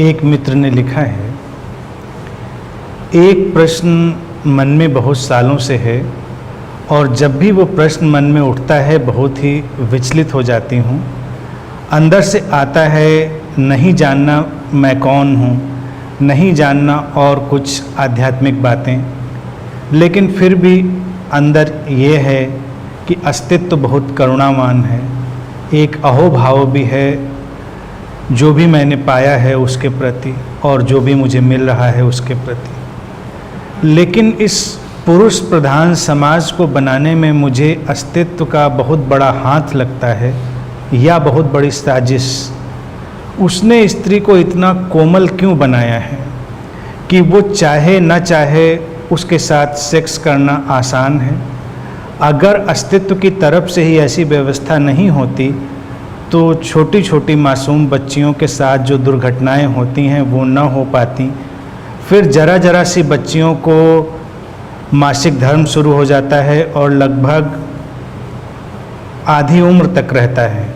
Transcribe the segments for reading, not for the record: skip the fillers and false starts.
एक मित्र ने लिखा है, एक प्रश्न मन में बहुत सालों से है और जब भी वो प्रश्न मन में उठता है बहुत ही विचलित हो जाती हूँ। अंदर से आता है नहीं जानना मैं कौन हूँ, नहीं जानना और कुछ आध्यात्मिक बातें, लेकिन फिर भी अंदर ये है कि अस्तित्व बहुत करुणावान है, एक अहोभाव भी है जो भी मैंने पाया है उसके प्रति और जो भी मुझे मिल रहा है उसके प्रति। लेकिन इस पुरुष प्रधान समाज को बनाने में मुझे अस्तित्व का बहुत बड़ा हाथ लगता है या बहुत बड़ी साजिश। उसने स्त्री को इतना कोमल क्यों बनाया है कि वो चाहे न चाहे उसके साथ सेक्स करना आसान है। अगर अस्तित्व की तरफ से ही ऐसी व्यवस्था नहीं होती तो छोटी छोटी मासूम बच्चियों के साथ जो दुर्घटनाएं होती हैं वो न हो पाती। फिर जरा जरा सी बच्चियों को मासिक धर्म शुरू हो जाता है और लगभग आधी उम्र तक रहता है।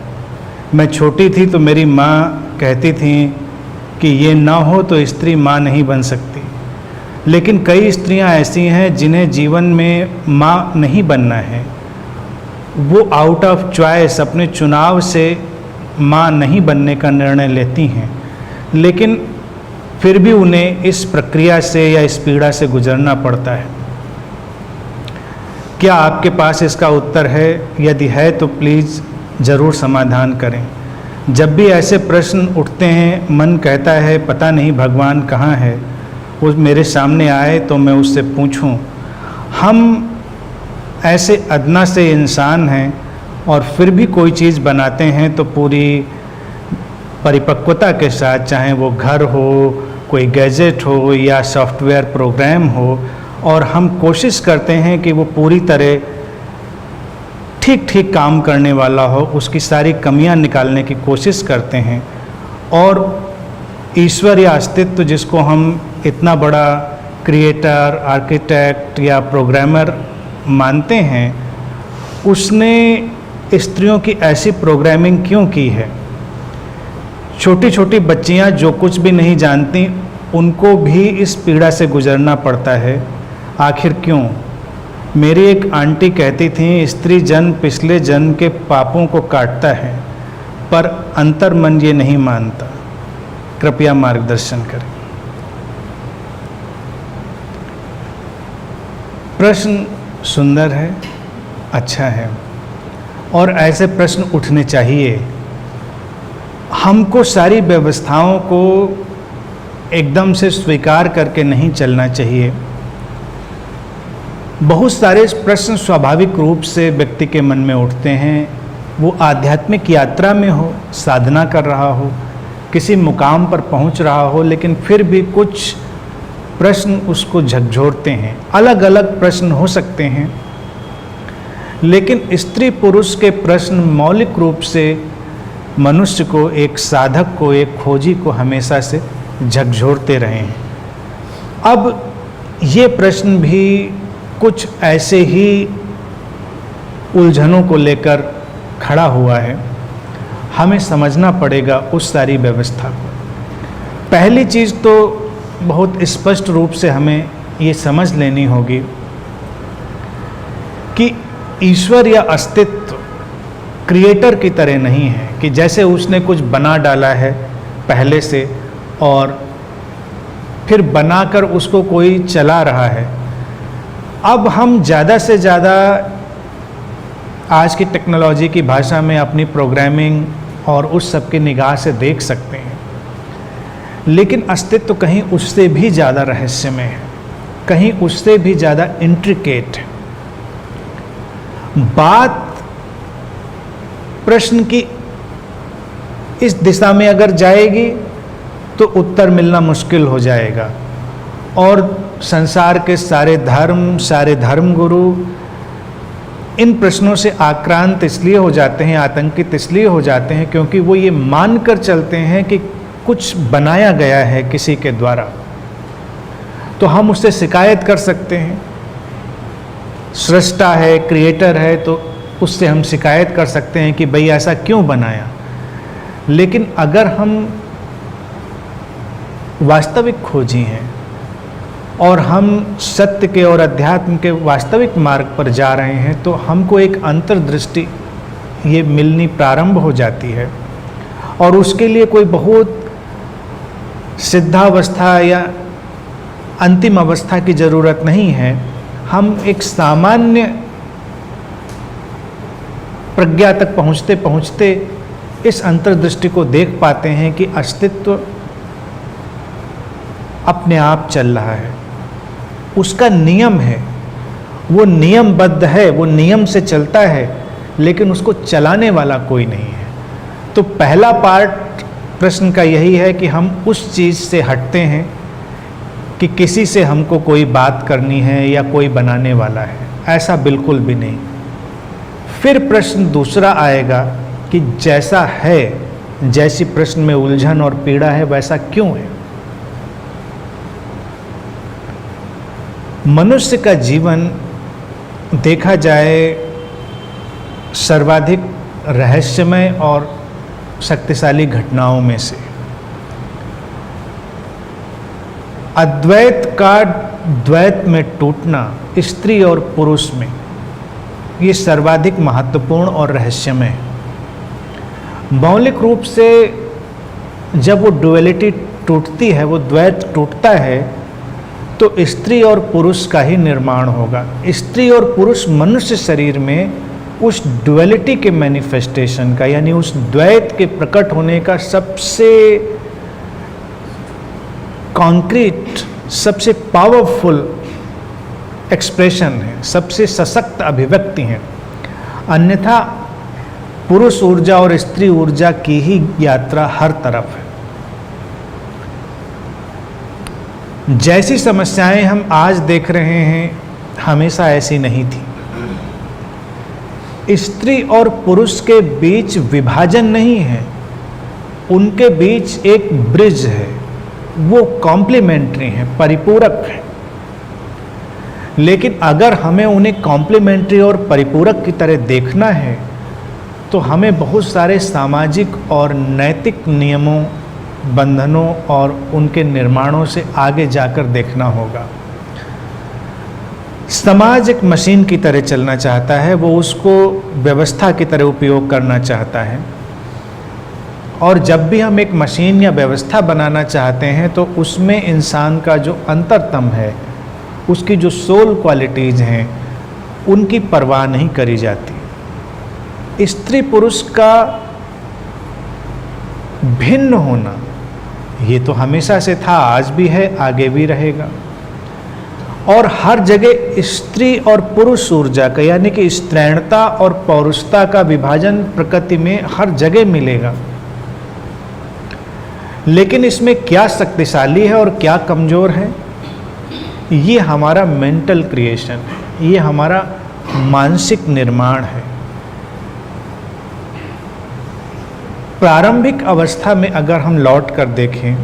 मैं छोटी थी तो मेरी माँ कहती थी कि ये ना हो तो स्त्री माँ नहीं बन सकती, लेकिन कई स्त्रियां ऐसी हैं जिन्हें जीवन में माँ नहीं बनना है। वो आउट ऑफ चॉइस अपने चुनाव से माँ नहीं बनने का निर्णय लेती हैं, लेकिन फिर भी उन्हें इस प्रक्रिया से या इस पीड़ा से गुजरना पड़ता है। क्या आपके पास इसका उत्तर है? यदि है तो प्लीज़ ज़रूर समाधान करें। जब भी ऐसे प्रश्न उठते हैं मन कहता है पता नहीं भगवान कहाँ है, वो मेरे सामने आए तो मैं उससे पूछूं। हम ऐसे अदना से इंसान हैं और फिर भी कोई चीज़ बनाते हैं तो पूरी परिपक्वता के साथ, चाहे वो घर हो, कोई गैजेट हो या सॉफ्टवेयर प्रोग्राम हो, और हम कोशिश करते हैं कि वो पूरी तरह ठीक ठीक काम करने वाला हो, उसकी सारी कमियां निकालने की कोशिश करते हैं। और ईश्वर या अस्तित्व जिसको हम इतना बड़ा क्रिएटर, आर्किटेक्ट या प्रोग्रामर मानते हैं, उसने स्त्रियों की ऐसी प्रोग्रामिंग क्यों की है? छोटी छोटी बच्चियां जो कुछ भी नहीं जानती उनको भी इस पीड़ा से गुजरना पड़ता है। आखिर क्यों? मेरी एक आंटी कहती थी स्त्री जन्म पिछले जन्म के पापों को काटता है पर अंतर मन ये नहीं मानता। कृपया मार्गदर्शन करें। प्रश्न सुंदर है, अच्छा है और ऐसे प्रश्न उठने चाहिए। हमको सारी व्यवस्थाओं को एकदम से स्वीकार करके नहीं चलना चाहिए। बहुत सारे प्रश्न स्वाभाविक रूप से व्यक्ति के मन में उठते हैं। वो आध्यात्मिक यात्रा में हो, साधना कर रहा हो, किसी मुकाम पर पहुंच रहा हो, लेकिन फिर भी कुछ प्रश्न उसको झकझोरते हैं। अलग अलग प्रश्न हो सकते हैं, लेकिन स्त्री पुरुष के प्रश्न मौलिक रूप से मनुष्य को, एक साधक को, एक खोजी को हमेशा से झकझोरते रहे हैं। अब ये प्रश्न भी कुछ ऐसे ही उलझनों को लेकर खड़ा हुआ है। हमें समझना पड़ेगा उस सारी व्यवस्था को। पहली चीज़ तो बहुत स्पष्ट रूप से हमें ये समझ लेनी होगी कि ईश्वर या अस्तित्व क्रिएटर की तरह नहीं है कि जैसे उसने कुछ बना डाला है पहले से और फिर बनाकर उसको कोई चला रहा है। अब हम ज़्यादा से ज़्यादा आज की टेक्नोलॉजी की भाषा में अपनी प्रोग्रामिंग और उस सब की निगाह से देख सकते हैं, लेकिन अस्तित्व कहीं उससे भी ज़्यादा रहस्यमय है, कहीं उससे भी ज़्यादा इंट्रिकेट है। बात प्रश्न की इस दिशा में अगर जाएगी तो उत्तर मिलना मुश्किल हो जाएगा और संसार के सारे धर्मगुरु इन प्रश्नों से आक्रांत इसलिए हो जाते हैं, आतंकित इसलिए हो जाते हैं क्योंकि वो ये मानकर चलते हैं कि कुछ बनाया गया है किसी के द्वारा, तो हम उससे शिकायत कर सकते हैं। सृष्टा है, क्रिएटर है, तो उससे हम शिकायत कर सकते हैं कि भाई ऐसा क्यों बनाया। लेकिन अगर हम वास्तविक खोजी हैं और हम सत्य के और अध्यात्म के वास्तविक मार्ग पर जा रहे हैं, तो हमको एक अंतर्दृष्टि ये मिलनी प्रारंभ हो जाती है। और उसके लिए कोई बहुत सिद्धावस्था या अंतिम अवस्था की ज़रूरत नहीं है। हम एक सामान्य प्रज्ञा तक पहुँचते पहुँचते इस अंतर्दृष्टि को देख पाते हैं कि अस्तित्व अपने आप चल रहा है, उसका नियम है, वो नियमबद्ध है, वो नियम से चलता है, लेकिन उसको चलाने वाला कोई नहीं है। तो पहला पार्ट प्रश्न का यही है कि हम उस चीज़ से हटते हैं कि किसी से हमको कोई बात करनी है या कोई बनाने वाला है, ऐसा बिल्कुल भी नहीं। फिर प्रश्न दूसरा आएगा कि जैसा है, जैसी प्रश्न में उलझन और पीड़ा है, वैसा क्यों है। मनुष्य का जीवन देखा जाए सर्वाधिक रहस्यमय और शक्तिशाली घटनाओं में से। अद्वैत का द्वैत में टूटना स्त्री और पुरुष में, ये सर्वाधिक महत्वपूर्ण और रहस्यमय है। मौलिक रूप से जब वो डुअलिटी टूटती है, वो द्वैत टूटता है, तो स्त्री और पुरुष का ही निर्माण होगा। स्त्री और पुरुष मनुष्य शरीर में उस डुअलिटी के मैनिफेस्टेशन का, यानी उस द्वैत के प्रकट होने का सबसे कॉन्क्रीट, सबसे पावरफुल एक्सप्रेशन है, सबसे सशक्त अभिव्यक्ति है। अन्यथा पुरुष ऊर्जा और स्त्री ऊर्जा की ही यात्रा हर तरफ है। जैसी समस्याएं हम आज देख रहे हैं, हमेशा ऐसी नहीं थी। स्त्री और पुरुष के बीच विभाजन नहीं है, उनके बीच एक ब्रिज है, वो कॉम्प्लीमेंट्री है, परिपूरक है। लेकिन अगर हमें उन्हें कॉम्प्लीमेंट्री और परिपूरक की तरह देखना है, तो हमें बहुत सारे सामाजिक और नैतिक नियमों, बंधनों और उनके निर्माणों से आगे जाकर देखना होगा। समाज एक मशीन की तरह चलना चाहता है, वो उसको व्यवस्था की तरह उपयोग करना चाहता है। और जब भी हम एक मशीन या व्यवस्था बनाना चाहते हैं, तो उसमें इंसान का जो अंतरतम है, उसकी जो सोल क्वालिटीज़ हैं, उनकी परवाह नहीं करी जाती। स्त्री पुरुष का भिन्न होना ये तो हमेशा से था, आज भी है, आगे भी रहेगा। और हर जगह स्त्री और पुरुष ऊर्जा का, यानी कि स्त्रैणता और पौरुषता का विभाजन प्रकृति में हर जगह मिलेगा। लेकिन इसमें क्या शक्तिशाली है और क्या कमज़ोर है, ये हमारा मेंटल क्रिएशन है, ये हमारा मानसिक निर्माण है। प्रारंभिक अवस्था में अगर हम लौट कर देखें,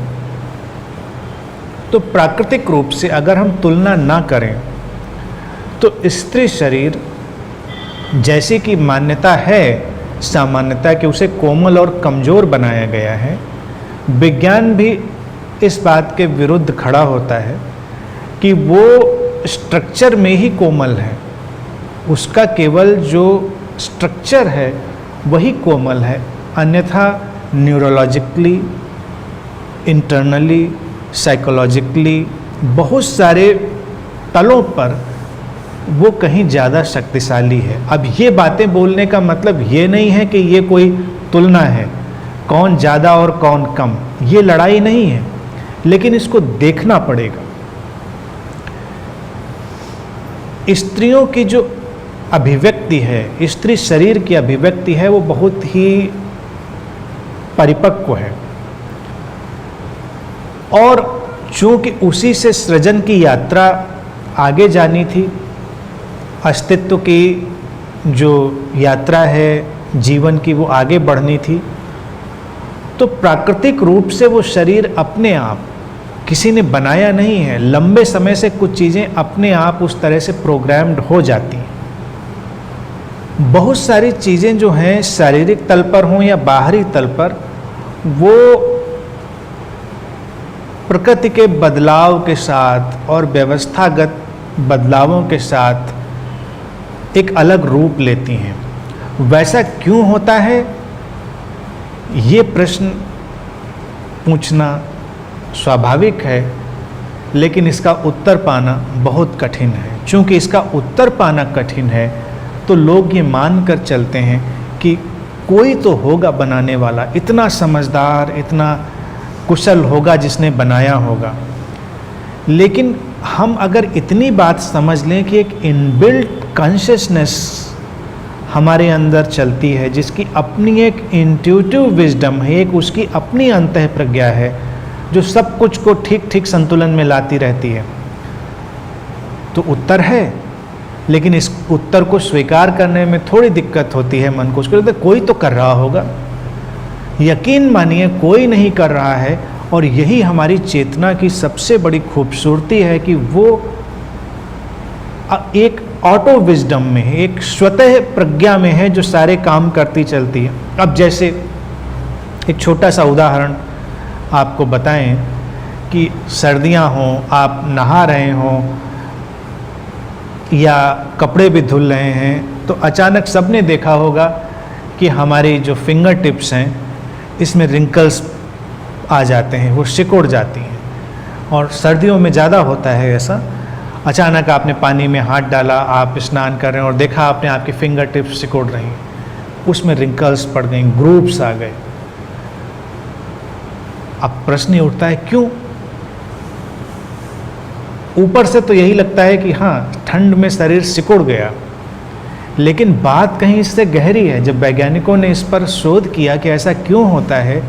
तो प्राकृतिक रूप से अगर हम तुलना ना करें, तो स्त्री शरीर जैसे कि मान्यता है, सामान्यता कि उसे कोमल और कमज़ोर बनाया गया है। विज्ञान भी इस बात के विरुद्ध खड़ा होता है कि वो स्ट्रक्चर में ही कोमल है, उसका केवल जो स्ट्रक्चर है वही कोमल है, अन्यथा न्यूरोलॉजिकली, इंटरनली, साइकोलॉजिकली बहुत सारे तलों पर वो कहीं ज़्यादा शक्तिशाली है। अब ये बातें बोलने का मतलब ये नहीं है कि ये कोई तुलना है, कौन ज़्यादा और कौन कम, ये लड़ाई नहीं है, लेकिन इसको देखना पड़ेगा। स्त्रियों की जो अभिव्यक्ति है, स्त्री शरीर की अभिव्यक्ति है, वो बहुत ही परिपक्व है। और चूंकि उसी से सृजन की यात्रा आगे जानी थी, अस्तित्व की जो यात्रा है जीवन की, वो आगे बढ़नी थी, तो प्राकृतिक रूप से वो शरीर अपने आप किसी ने बनाया नहीं है। लंबे समय से कुछ चीज़ें अपने आप उस तरह से प्रोग्राम्ड हो जाती हैं। बहुत सारी चीज़ें जो हैं शारीरिक तल पर हों या बाहरी तल पर, वो प्रकृति के बदलाव के साथ और व्यवस्थागत बदलावों के साथ एक अलग रूप लेती हैं। वैसा क्यों होता है, ये प्रश्न पूछना स्वाभाविक है, लेकिन इसका उत्तर पाना बहुत कठिन है। चूँकि इसका उत्तर पाना कठिन है तो लोग ये मान कर चलते हैं कि कोई तो होगा बनाने वाला, इतना समझदार, इतना कुशल होगा जिसने बनाया होगा। लेकिन हम अगर इतनी बात समझ लें कि एक इनबिल्ट कॉन्शियसनेस हमारे अंदर चलती है, जिसकी अपनी एक इंट्यूटिव विजडम है, एक उसकी अपनी अंतः प्रज्ञा है जो सब कुछ को ठीक ठीक संतुलन में लाती रहती है, तो उत्तर है। लेकिन इस उत्तर को स्वीकार करने में थोड़ी दिक्कत होती है मन को। उसको लगता है कोई तो कर रहा होगा। यकीन मानिए कोई नहीं कर रहा है, और यही हमारी चेतना की सबसे बड़ी खूबसूरती है कि वो एक ऑटो विजडम में है, एक स्वतः प्रज्ञा में है जो सारे काम करती चलती है। अब जैसे एक छोटा सा उदाहरण आपको बताएं कि सर्दियां हों, आप नहा रहे हों या कपड़े भी धुल रहे हैं, तो अचानक सबने देखा होगा कि हमारी जो फिंगर टिप्स हैं इसमें रिंकल्स आ जाते हैं, वो सिकुड़ जाती हैं। और सर्दियों में ज़्यादा होता है ऐसा। अचानक आपने पानी में हाथ डाला, आप स्नान कर रहे हैं और देखा आपने आपकी फिंगर टिप्स सिकुड़ रही हैं, उसमें रिंकल्स पड़ गई, ग्रूव्स आ गए। अब प्रश्न ये उठता है क्यों? ऊपर से तो यही लगता है कि हाँ, ठंड में शरीर सिकुड़ गया, लेकिन बात कहीं इससे गहरी है। जब वैज्ञानिकों ने इस पर शोध किया कि ऐसा क्यों होता है,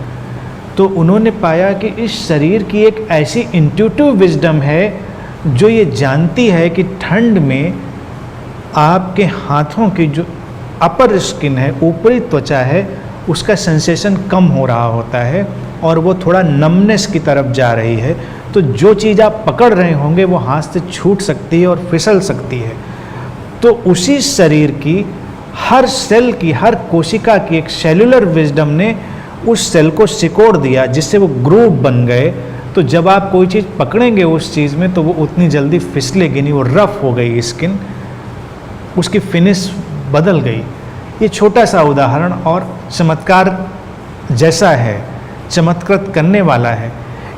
तो उन्होंने पाया कि इस शरीर की एक ऐसी इंट्यूटिव विजडम है जो ये जानती है कि ठंड में आपके हाथों की जो अपर स्किन है, ऊपरी त्वचा है, उसका सेंसेशन कम हो रहा होता है और वो थोड़ा नमनेस की तरफ जा रही है। तो जो चीज़ आप पकड़ रहे होंगे वो हाथ से छूट सकती है और फिसल सकती है। तो उसी शरीर की हर सेल की, हर कोशिका की एक सेलुलर विजडम ने उस सेल को सिकोड़ दिया, जिससे वो ग्रूव बन गए। तो जब आप कोई चीज़ पकड़ेंगे उस चीज़ में, तो वो उतनी जल्दी फिसलेगी नहीं, वो रफ हो गई स्किन, उसकी फिनिश बदल गई। ये छोटा सा उदाहरण और चमत्कार जैसा है, चमत्कृत करने वाला है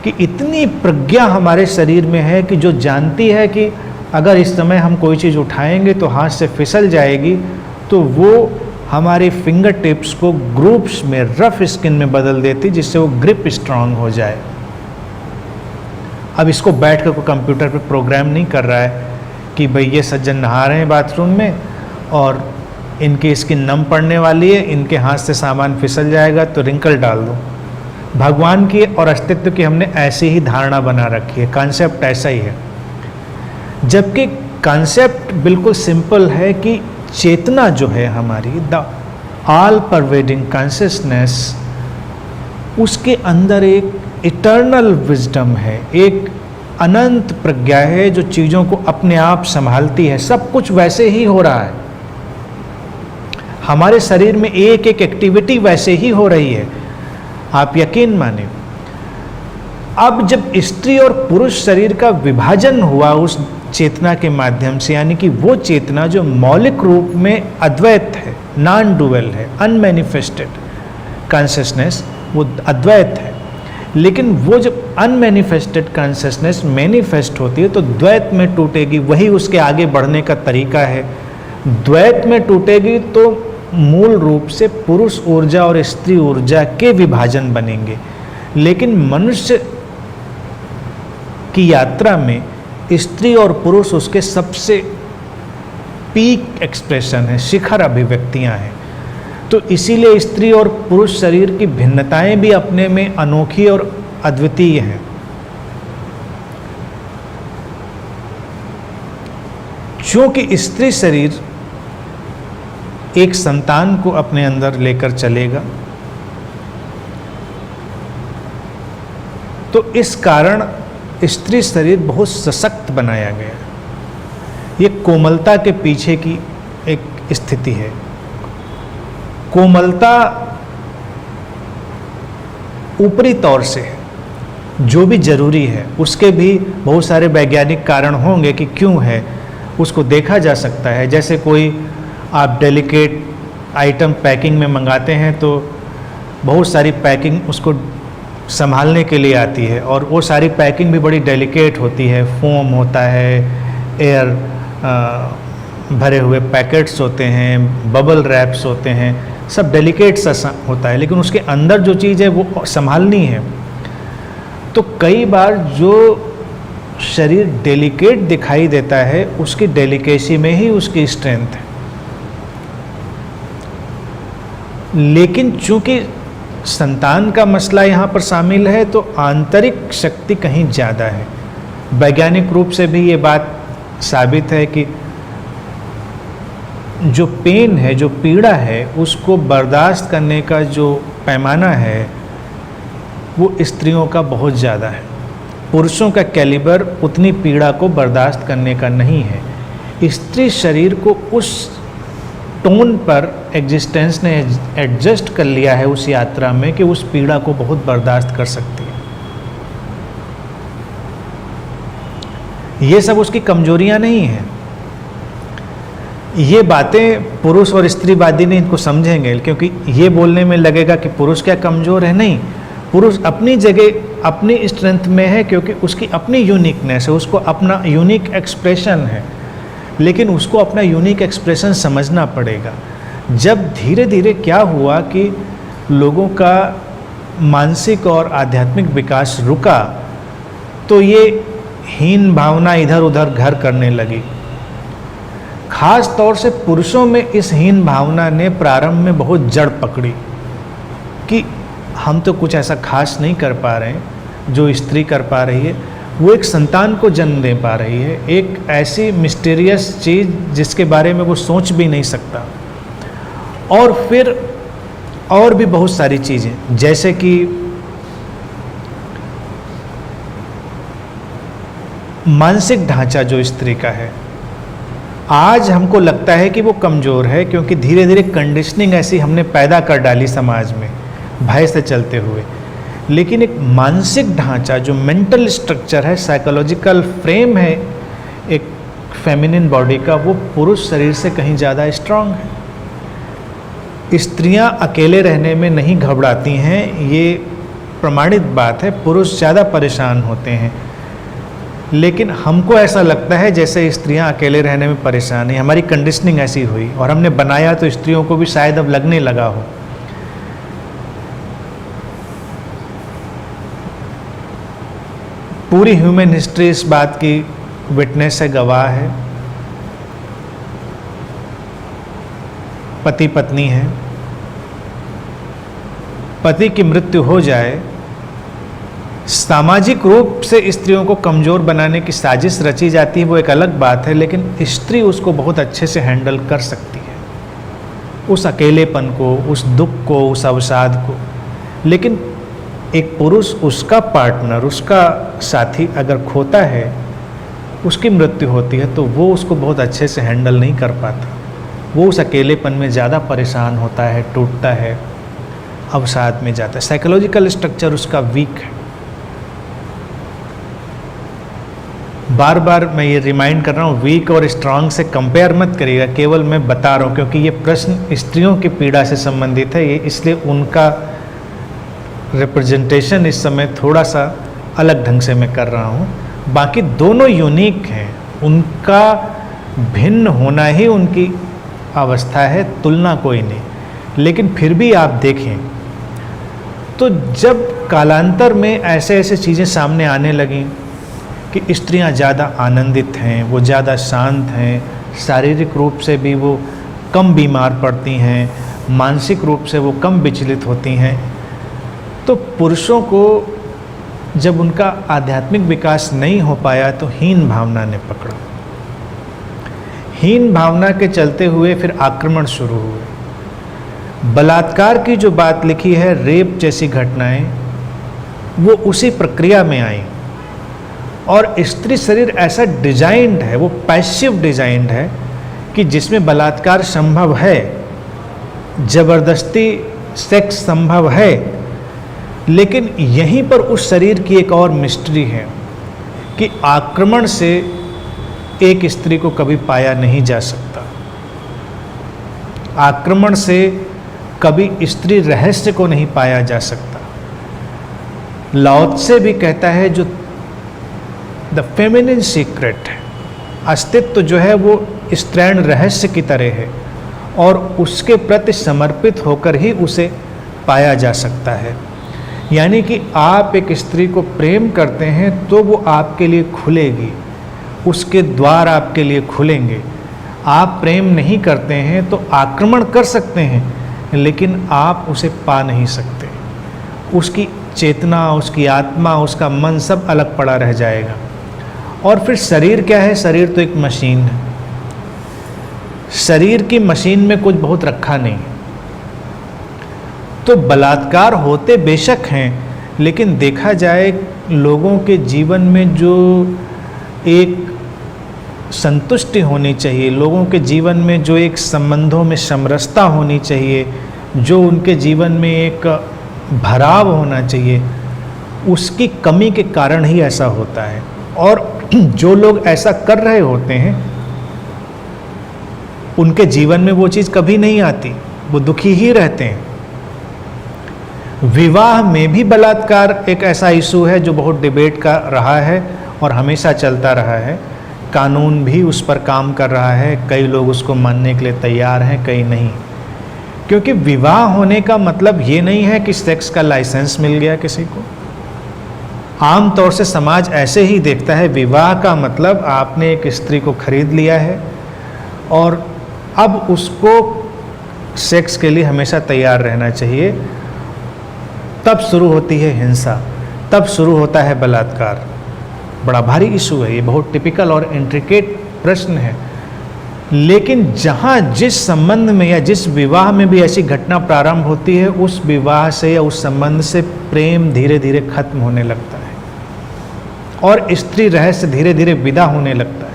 कि इतनी प्रज्ञा हमारे शरीर में है कि जो जानती है कि अगर इस समय हम कोई चीज़ उठाएंगे तो हाथ से फिसल जाएगी, तो वो हमारे फिंगर टिप्स को ग्रूव्स में, रफ स्किन में बदल देती, जिससे वो ग्रिप स्ट्रांग हो जाए। अब इसको बैठ कर कोई कंप्यूटर पे प्रोग्राम नहीं कर रहा है कि भाई ये सज्जन नहा रहे हैं बाथरूम में और इनकी स्किन नम पड़ने वाली है, इनके हाथ से सामान फिसल जाएगा तो रिंकल डाल दो। भगवान की और अस्तित्व की हमने ऐसी ही धारणा बना रखी है, कॉन्सेप्ट ऐसा ही है। जबकि कॉन्सेप्ट बिल्कुल सिंपल है कि चेतना जो है हमारी, द ऑल परवेडिंग कॉन्शियसनेस, उसके अंदर एक इटर्नल विजडम है, एक अनंत प्रज्ञा है जो चीज़ों को अपने आप संभालती है। सब कुछ वैसे ही हो रहा है, हमारे शरीर में एक एक एक्टिविटी वैसे ही हो रही है, आप यकीन माने। अब जब स्त्री और पुरुष शरीर का विभाजन हुआ उस चेतना के माध्यम से, यानी कि वो चेतना जो मौलिक रूप में अद्वैत है, नॉन डुअल है, अनमैनिफेस्टेड कॉन्शियसनेस, वो अद्वैत है। लेकिन वो जब अनमैनिफेस्टेड कॉन्शियसनेस मैनिफेस्ट होती है तो द्वैत में टूटेगी, वही उसके आगे बढ़ने का तरीका है। द्वैत में टूटेगी तो मूल रूप से पुरुष ऊर्जा और स्त्री ऊर्जा के विभाजन बनेंगे। लेकिन मनुष्य की यात्रा में स्त्री और पुरुष उसके सबसे पीक एक्सप्रेशन है, शिखर अभिव्यक्तियां हैं। तो इसीलिए स्त्री और पुरुष शरीर की भिन्नताएं भी अपने में अनोखी और अद्वितीय हैं। क्योंकि स्त्री शरीर एक संतान को अपने अंदर लेकर चलेगा, तो इस कारण स्त्री शरीर बहुत सशक्त बनाया गया। ये कोमलता के पीछे की एक स्थिति है। कोमलता ऊपरी तौर से है, जो भी ज़रूरी है उसके भी बहुत सारे वैज्ञानिक कारण होंगे कि क्यों है, उसको देखा जा सकता है। जैसे कोई आप डेलिकेट आइटम पैकिंग में मंगाते हैं तो बहुत सारी पैकिंग उसको संभालने के लिए आती है, और वो सारी पैकिंग भी बड़ी डेलिकेट होती है। फोम होता है, एयर भरे हुए पैकेट्स होते हैं, बबल रैप्स होते हैं, सब डेलिकेट सा होता है, लेकिन उसके अंदर जो चीज़ है वो संभालनी है। तो कई बार जो शरीर डेलिकेट दिखाई देता है उसकी डेलिकेसी में ही उसकी स्ट्रेंथ है। लेकिन चूंकि संतान का मसला यहाँ पर शामिल है तो आंतरिक शक्ति कहीं ज़्यादा है। वैज्ञानिक रूप से भी ये बात साबित है कि जो पेन है, जो पीड़ा है, उसको बर्दाश्त करने का जो पैमाना है वो स्त्रियों का बहुत ज़्यादा है। पुरुषों का कैलिबर उतनी पीड़ा को बर्दाश्त करने का नहीं है। स्त्री शरीर को उस टोन पर एग्जिस्टेंस ने एडजस्ट कर लिया है उस यात्रा में कि उस पीड़ा को बहुत बर्दाश्त कर सकती है। ये सब उसकी कमजोरियां नहीं हैं। ये बातें पुरुष और स्त्रीवादी नहीं इनको समझेंगे, क्योंकि ये बोलने में लगेगा कि पुरुष क्या कमज़ोर है। नहीं, पुरुष अपनी जगह अपनी स्ट्रेंथ में है, क्योंकि उसकी अपनी यूनिकनेस है, उसको अपना यूनिक एक्सप्रेशन है। लेकिन उसको अपना यूनिक एक्सप्रेशन समझना पड़ेगा। जब धीरे धीरे क्या हुआ कि लोगों का मानसिक और आध्यात्मिक विकास रुका, तो ये हीन भावना इधर उधर घर करने लगी। खास तौर से पुरुषों में इस हीन भावना ने प्रारंभ में बहुत जड़ पकड़ी कि हम तो कुछ ऐसा खास नहीं कर पा रहे हैं जो स्त्री कर पा रही है। वो एक संतान को जन्म दे पा रही है, एक ऐसी मिस्टीरियस चीज़ जिसके बारे में वो सोच भी नहीं सकता। और फिर और भी बहुत सारी चीज़ें, जैसे कि मानसिक ढांचा जो स्त्री का है, आज हमको लगता है कि वो कमज़ोर है, क्योंकि धीरे धीरे कंडीशनिंग ऐसी हमने पैदा कर डाली समाज में भय से चलते हुए। लेकिन एक मानसिक ढांचा जो मेंटल स्ट्रक्चर है, साइकोलॉजिकल फ्रेम है एक फेमिनिन बॉडी का, वो पुरुष शरीर से कहीं ज़्यादा स्ट्रांग है। स्त्रियां अकेले रहने में नहीं घबराती हैं, ये प्रमाणित बात है। पुरुष ज़्यादा परेशान होते हैं, लेकिन हमको ऐसा लगता है जैसे स्त्रियां अकेले रहने में परेशान हैं। हमारी कंडीशनिंग ऐसी हुई और हमने बनाया तो स्त्रियों को भी शायद अब लगने लगा हो। पूरी ह्यूमन हिस्ट्री इस बात की विटनेस है, गवाह है। पति पत्नी है, पति की मृत्यु हो जाए, सामाजिक रूप से स्त्रियों को कमज़ोर बनाने की साजिश रची जाती है, वो एक अलग बात है। लेकिन स्त्री उसको बहुत अच्छे से हैंडल कर सकती है, उस अकेलेपन को, उस दुख को, उस अवसाद को। लेकिन एक पुरुष, उसका पार्टनर, उसका साथी अगर खोता है, उसकी मृत्यु होती है, तो वो उसको बहुत अच्छे से हैंडल नहीं कर पाता। वो उस अकेलेपन में ज़्यादा परेशान होता है, टूटता है, अवसाद में जाता है। साइकोलॉजिकल स्ट्रक्चर उसका वीक है। बार बार मैं ये रिमाइंड कर रहा हूँ, वीक और स्ट्रांग से कंपेयर मत करिएगा, केवल मैं बता रहा हूँ, क्योंकि ये प्रश्न स्त्रियों की पीड़ा से संबंधित है, ये इसलिए उनका रिप्रेजेंटेशन इस समय थोड़ा सा अलग ढंग से मैं कर रहा हूँ। बाकी दोनों यूनिक हैं, उनका भिन्न होना ही उनकी अवस्था है, तुलना कोई नहीं। लेकिन फिर भी आप देखें तो जब कालांतर में ऐसे ऐसे चीज़ें सामने आने लगीं कि स्त्रियां ज़्यादा आनंदित हैं, वो ज़्यादा शांत हैं, शारीरिक रूप से भी वो कम बीमार पड़ती हैं, मानसिक रूप से वो कम विचलित होती हैं, तो पुरुषों को जब उनका आध्यात्मिक विकास नहीं हो पाया तो हीन भावना ने पकड़ा। हीन भावना के चलते हुए फिर आक्रमण शुरू हुए। बलात्कार की जो बात लिखी है, रेप जैसी घटनाएं, वो उसी प्रक्रिया में आई। और स्त्री शरीर ऐसा डिजाइंड है, वो पैसिव डिजाइंड है कि जिसमें बलात्कार संभव है, जबरदस्ती सेक्स संभव है, लेकिन यहीं पर उस शरीर की एक और मिस्ट्री है कि आक्रमण से एक स्त्री को कभी पाया नहीं जा सकता। आक्रमण से कभी स्त्री रहस्य को नहीं पाया जा सकता। लाओ त्से भी कहता है जो द फेमिनिन सीक्रेट है, अस्तित्व जो है वो स्त्रैण रहस्य की तरह है और उसके प्रति समर्पित होकर ही उसे पाया जा सकता है। यानी कि आप एक स्त्री को प्रेम करते हैं तो वो आपके लिए खुलेगी, उसके द्वार आपके लिए खुलेंगे। आप प्रेम नहीं करते हैं तो आक्रमण कर सकते हैं लेकिन आप उसे पा नहीं सकते। उसकी चेतना, उसकी आत्मा, उसका मन सब अलग पड़ा रह जाएगा। और फिर शरीर क्या है? शरीर तो एक मशीन है। शरीर की मशीन में कुछ बहुत रखा नहीं। तो बलात्कार होते बेशक हैं, लेकिन देखा जाए लोगों के जीवन में जो एक संतुष्टि होनी चाहिए, लोगों के जीवन में जो एक संबंधों में समरसता होनी चाहिए, जो उनके जीवन में एक भराव होना चाहिए, उसकी कमी के कारण ही ऐसा होता है। और जो लोग ऐसा कर रहे होते हैं उनके जीवन में वो चीज़ कभी नहीं आती, वो दुखी ही रहते हैं। विवाह में भी बलात्कार एक ऐसा इशू है जो बहुत डिबेट का रहा है और हमेशा चलता रहा है। कानून भी उस पर काम कर रहा है, कई लोग उसको मानने के लिए तैयार हैं, कई नहीं। क्योंकि विवाह होने का मतलब ये नहीं है कि सेक्स का लाइसेंस मिल गया किसी को। आम तौर से समाज ऐसे ही देखता है, विवाह का मतलब आपने एक स्त्री को खरीद लिया है और अब उसको सेक्स के लिए हमेशा तैयार रहना चाहिए। तब शुरू होती है हिंसा, तब शुरू होता है बलात्कार। बड़ा भारी इशू है ये, बहुत टिपिकल और इंट्रिकेट प्रश्न है। लेकिन जहाँ जिस संबंध में या जिस विवाह में भी ऐसी घटना प्रारंभ होती है, उस विवाह से या उस संबंध से प्रेम धीरे धीरे खत्म होने लगता है और स्त्री रहस्य धीरे धीरे विदा होने लगता है।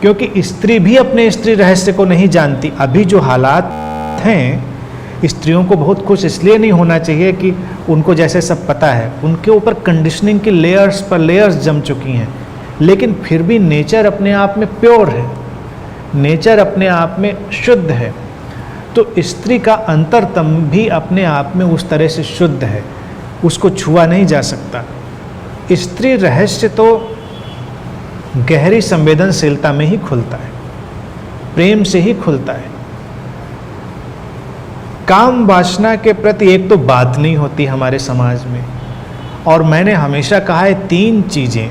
क्योंकि स्त्री भी अपने स्त्री रहस्य को नहीं जानती। अभी जो हालात हैं, स्त्रियों को बहुत खुश इसलिए नहीं होना चाहिए कि उनको जैसे सब पता है, उनके ऊपर कंडीशनिंग की लेयर्स पर लेयर्स जम चुकी हैं। लेकिन फिर भी नेचर अपने आप में प्योर है, नेचर अपने आप में शुद्ध है। तो स्त्री का अंतरतम भी अपने आप में उस तरह से शुद्ध है, उसको छुआ नहीं जा सकता। स्त्री रहस्य तो गहरी संवेदनशीलता में ही खुलता है, प्रेम से ही खुलता है। काम वासना के प्रति एक तो बात नहीं होती हमारे समाज में। और मैंने हमेशा कहा है, तीन चीज़ें,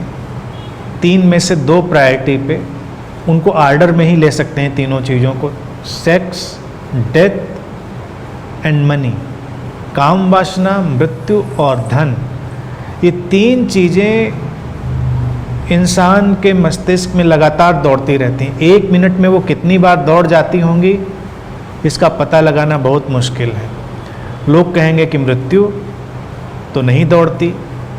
तीन में से दो प्रायोरिटी पे, उनको ऑर्डर में ही ले सकते हैं तीनों चीज़ों को, सेक्स, डेथ एंड मनी। काम वासना, मृत्यु और धन, ये तीन चीज़ें इंसान के मस्तिष्क में लगातार दौड़ती रहती हैं। एक मिनट में वो कितनी बार दौड़ जाती होंगी इसका पता लगाना बहुत मुश्किल है। लोग कहेंगे कि मृत्यु तो नहीं दौड़ती,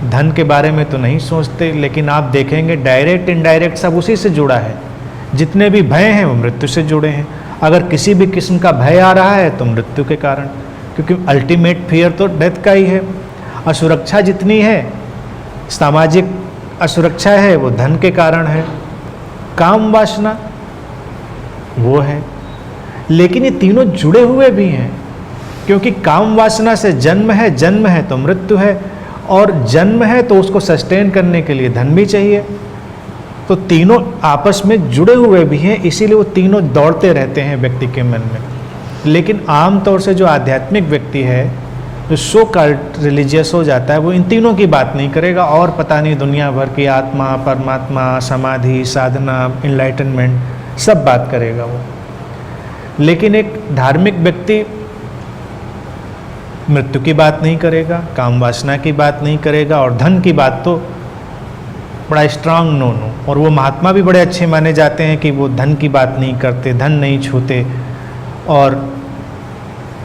धन के बारे में तो नहीं सोचते, लेकिन आप देखेंगे डायरेक्ट इनडायरेक्ट सब उसी से जुड़ा है। जितने भी भय हैं वो मृत्यु से जुड़े हैं। अगर किसी भी किस्म का भय आ रहा है तो मृत्यु के कारण, क्योंकि अल्टीमेट फियर तो डेथ का ही है। असुरक्षा जितनी है, सामाजिक असुरक्षा है, वो धन के कारण है। काम वासना वो है। लेकिन ये तीनों जुड़े हुए भी हैं, क्योंकि काम वासना से जन्म है, जन्म है तो मृत्यु है, और जन्म है तो उसको सस्टेन करने के लिए धन भी चाहिए। तो तीनों आपस में जुड़े हुए भी हैं, इसीलिए वो तीनों दौड़ते रहते हैं व्यक्ति के मन में। लेकिन आमतौर से जो आध्यात्मिक व्यक्ति है, जो सो कल्ट रिलीजियस हो जाता है, वो इन तीनों की बात नहीं करेगा और पता नहीं दुनिया भर की आत्मा, परमात्मा, समाधि, साधना, इनलाइटनमेंट सब बात करेगा वो। लेकिन एक धार्मिक व्यक्ति मृत्यु की बात नहीं करेगा, काम वासना की बात नहीं करेगा, और धन की बात तो बड़ा स्ट्रांग नो। और वो महात्मा भी बड़े अच्छे माने जाते हैं कि वो धन की बात नहीं करते, धन नहीं छूते, और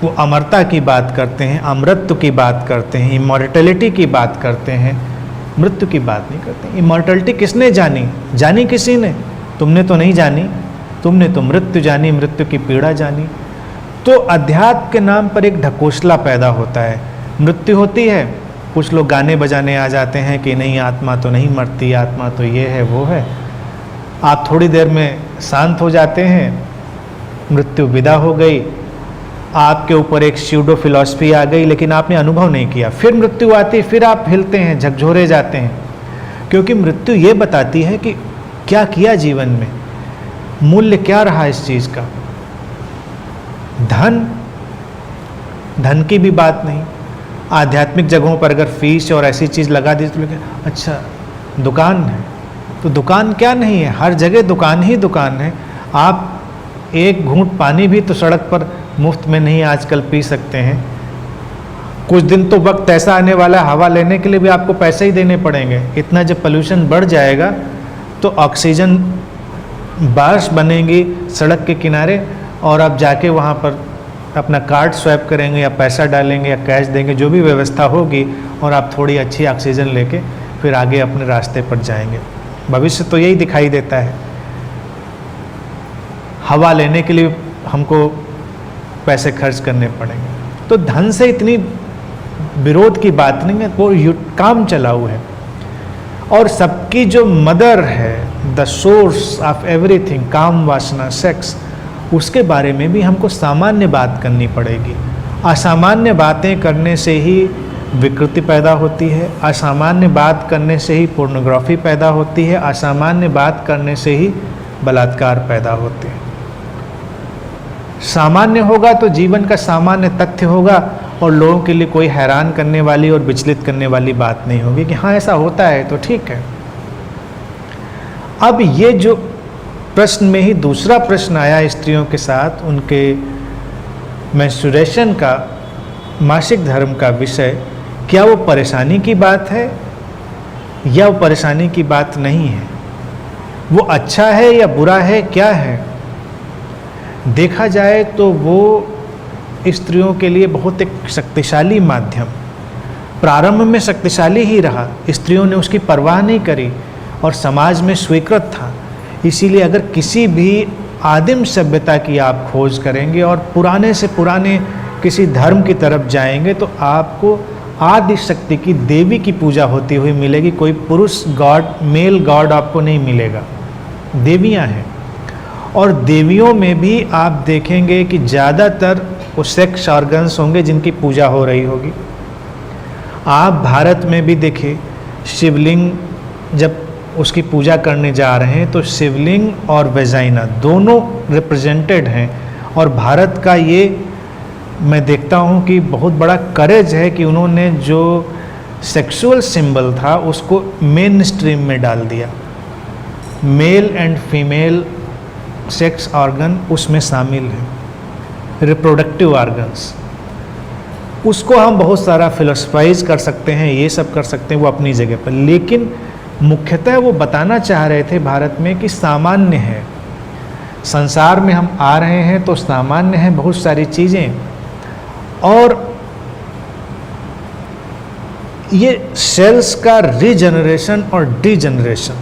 वो अमरता की बात करते हैं, अमृतत्व की बात करते हैं, इमॉर्टैलिटी की बात करते हैं, मृत्यु की बात नहीं करते। इमॉर्टैलिटी किसने जानी? जानी किसी ने, तुमने तो नहीं जानी, तुमने तो मृत्यु जानी, मृत्यु की पीड़ा जानी। तो अध्यात्म के नाम पर एक ढकोसला पैदा होता है। मृत्यु होती है कुछ लोग गाने बजाने आ जाते हैं कि नहीं आत्मा तो नहीं मरती, आत्मा तो ये है वो है। आप थोड़ी देर में शांत हो जाते हैं, मृत्यु विदा हो गई, आपके ऊपर एक स्यूडो फिलॉसफी आ गई, लेकिन आपने अनुभव नहीं किया। फिर मृत्यु आती, फिर आप हिलते हैं, झकझोरे जाते हैं, क्योंकि मृत्यु ये बताती है कि क्या किया जीवन में, मूल्य क्या रहा इस चीज़ का। धन की भी बात नहीं, आध्यात्मिक जगहों पर अगर फीस और ऐसी चीज़ लगा दी तो लगे अच्छा दुकान है, तो दुकान क्या नहीं है, हर जगह दुकान ही दुकान है। आप एक घूंट पानी भी तो सड़क पर मुफ्त में नहीं आजकल पी सकते हैं। कुछ दिन तो वक्त ऐसा आने वाला है, हवा लेने के लिए भी आपको पैसे ही देने पड़ेंगे। इतना जब पोल्यूशन बढ़ जाएगा तो ऑक्सीजन बार्स बनेंगी सड़क के किनारे, और आप जाके वहाँ पर अपना कार्ड स्वैप करेंगे या पैसा डालेंगे या कैश देंगे, जो भी व्यवस्था होगी, और आप थोड़ी अच्छी ऑक्सीजन लेके फिर आगे अपने रास्ते पर जाएंगे। भविष्य तो यही दिखाई देता है। हवा लेने के लिए हमको पैसे खर्च करने पड़ेंगे। तो धन से इतनी विरोध की बात नहीं है, वो काम चलाऊ है। और सबकी जो मदर है, द सोर्स ऑफ एवरीथिंग, काम वासना सेक्स, उसके बारे में भी हमको सामान्य बात करनी पड़ेगी। असामान्य बातें करने से ही विकृति पैदा होती है, असामान्य बात करने से ही पोर्नोग्राफी पैदा होती है, असामान्य बात करने से ही बलात्कार पैदा होते हैं। सामान्य होगा तो जीवन का सामान्य तथ्य होगा, और लोगों के लिए कोई हैरान करने वाली और विचलित करने वाली बात नहीं होगी कि हाँ ऐसा होता है तो ठीक है। अब ये जो प्रश्न में ही दूसरा प्रश्न आया स्त्रियों के साथ, उनके मेंस्ट्रुएशन का, मासिक धर्म का विषय, क्या वो परेशानी की बात है या वो परेशानी की बात नहीं है, वो अच्छा है या बुरा है, क्या है? देखा जाए तो वो स्त्रियों के लिए बहुत एक शक्तिशाली माध्यम, प्रारंभ में शक्तिशाली ही रहा, स्त्रियों ने उसकी परवाह नहीं करी और समाज में स्वीकृत था। इसीलिए अगर किसी भी आदिम सभ्यता की आप खोज करेंगे और पुराने से पुराने किसी धर्म की तरफ जाएंगे तो आपको आदि शक्ति की, देवी की पूजा होती हुई मिलेगी। कोई पुरुष गॉड, मेल गॉड आपको नहीं मिलेगा, देवियां हैं। और देवियों में भी आप देखेंगे कि ज़्यादातर वो सेक्स ऑर्गन्स होंगे जिनकी पूजा हो रही होगी। आप भारत में भी देखिए, शिवलिंग जब उसकी पूजा करने जा रहे हैं तो शिवलिंग और वेजाइना दोनों रिप्रेजेंटेड हैं। और भारत का ये मैं देखता हूँ कि बहुत बड़ा करेज है कि उन्होंने जो सेक्सुअल सिंबल था उसको मेन स्ट्रीम में डाल दिया। Mail and female sex organ उसमें शामिल है, रिप्रोडक्टिव ऑर्गन्स। उसको हम बहुत सारा फिलोसफाइज कर सकते हैं, ये सब कर सकते हैं, वो अपनी जगह पर, लेकिन मुख्यतः वो बताना चाह रहे थे भारत में कि सामान्य है, संसार में हम आ रहे हैं तो सामान्य है बहुत सारी चीज़ें। और ये सेल्स का रीजनरेशन और डीजनरेशन,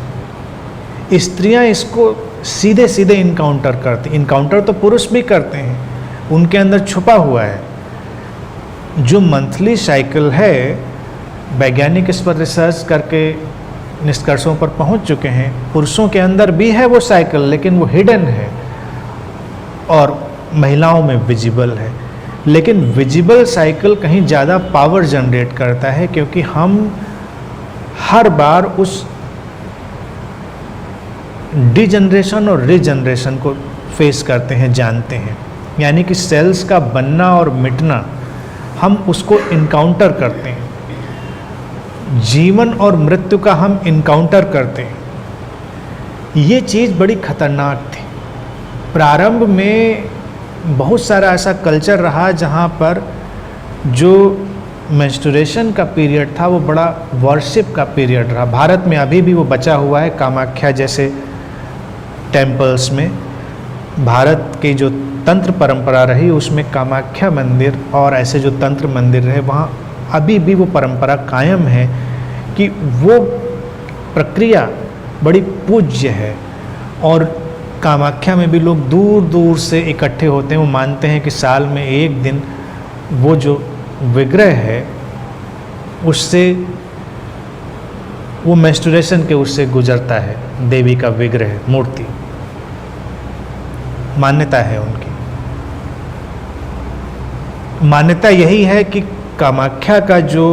स्त्रियां इसको सीधे सीधे इनकाउंटर करती। इनकाउंटर तो पुरुष भी करते हैं, उनके अंदर छुपा हुआ है। जो मंथली साइकिल है, वैज्ञानिक इस पर रिसर्च करके निष्कर्षों पर पहुंच चुके हैं, पुरुषों के अंदर भी है वो साइकिल, लेकिन वो हिडन है और महिलाओं में विजिबल है। लेकिन विजिबल साइकिल कहीं ज़्यादा पावर जनरेट करता है, क्योंकि हम हर बार उस डीजनरेशन और रीजनरेशन को फेस करते हैं, जानते हैं। यानी कि सेल्स का बनना और मिटना हम उसको इनकाउंटर करते हैं, जीवन और मृत्यु का हम इनकाउंटर करते हैं। ये चीज़ बड़ी खतरनाक थी। प्रारंभ में बहुत सारा ऐसा कल्चर रहा जहाँ पर जो मेंस्ट्रुएशन का पीरियड था वो बड़ा वर्शिप का पीरियड रहा। भारत में अभी भी वो बचा हुआ है, कामाख्या जैसे टेम्पल्स में। भारत की जो तंत्र परंपरा रही उसमें कामाख्या मंदिर और ऐसे जो तंत्र मंदिर रहे, वहाँ अभी भी वो परंपरा कायम है कि वो प्रक्रिया बड़ी पूज्य है। और कामाख्या में भी लोग दूर दूर से इकट्ठे होते हैं। वो मानते हैं कि साल में एक दिन वो जो विग्रह है उससे वो मेंस्ट्रुएशन के उससे गुजरता है देवी का विग्रह मूर्ति, मान्यता है उनकी। मान्यता यही है कि कामाख्या का जो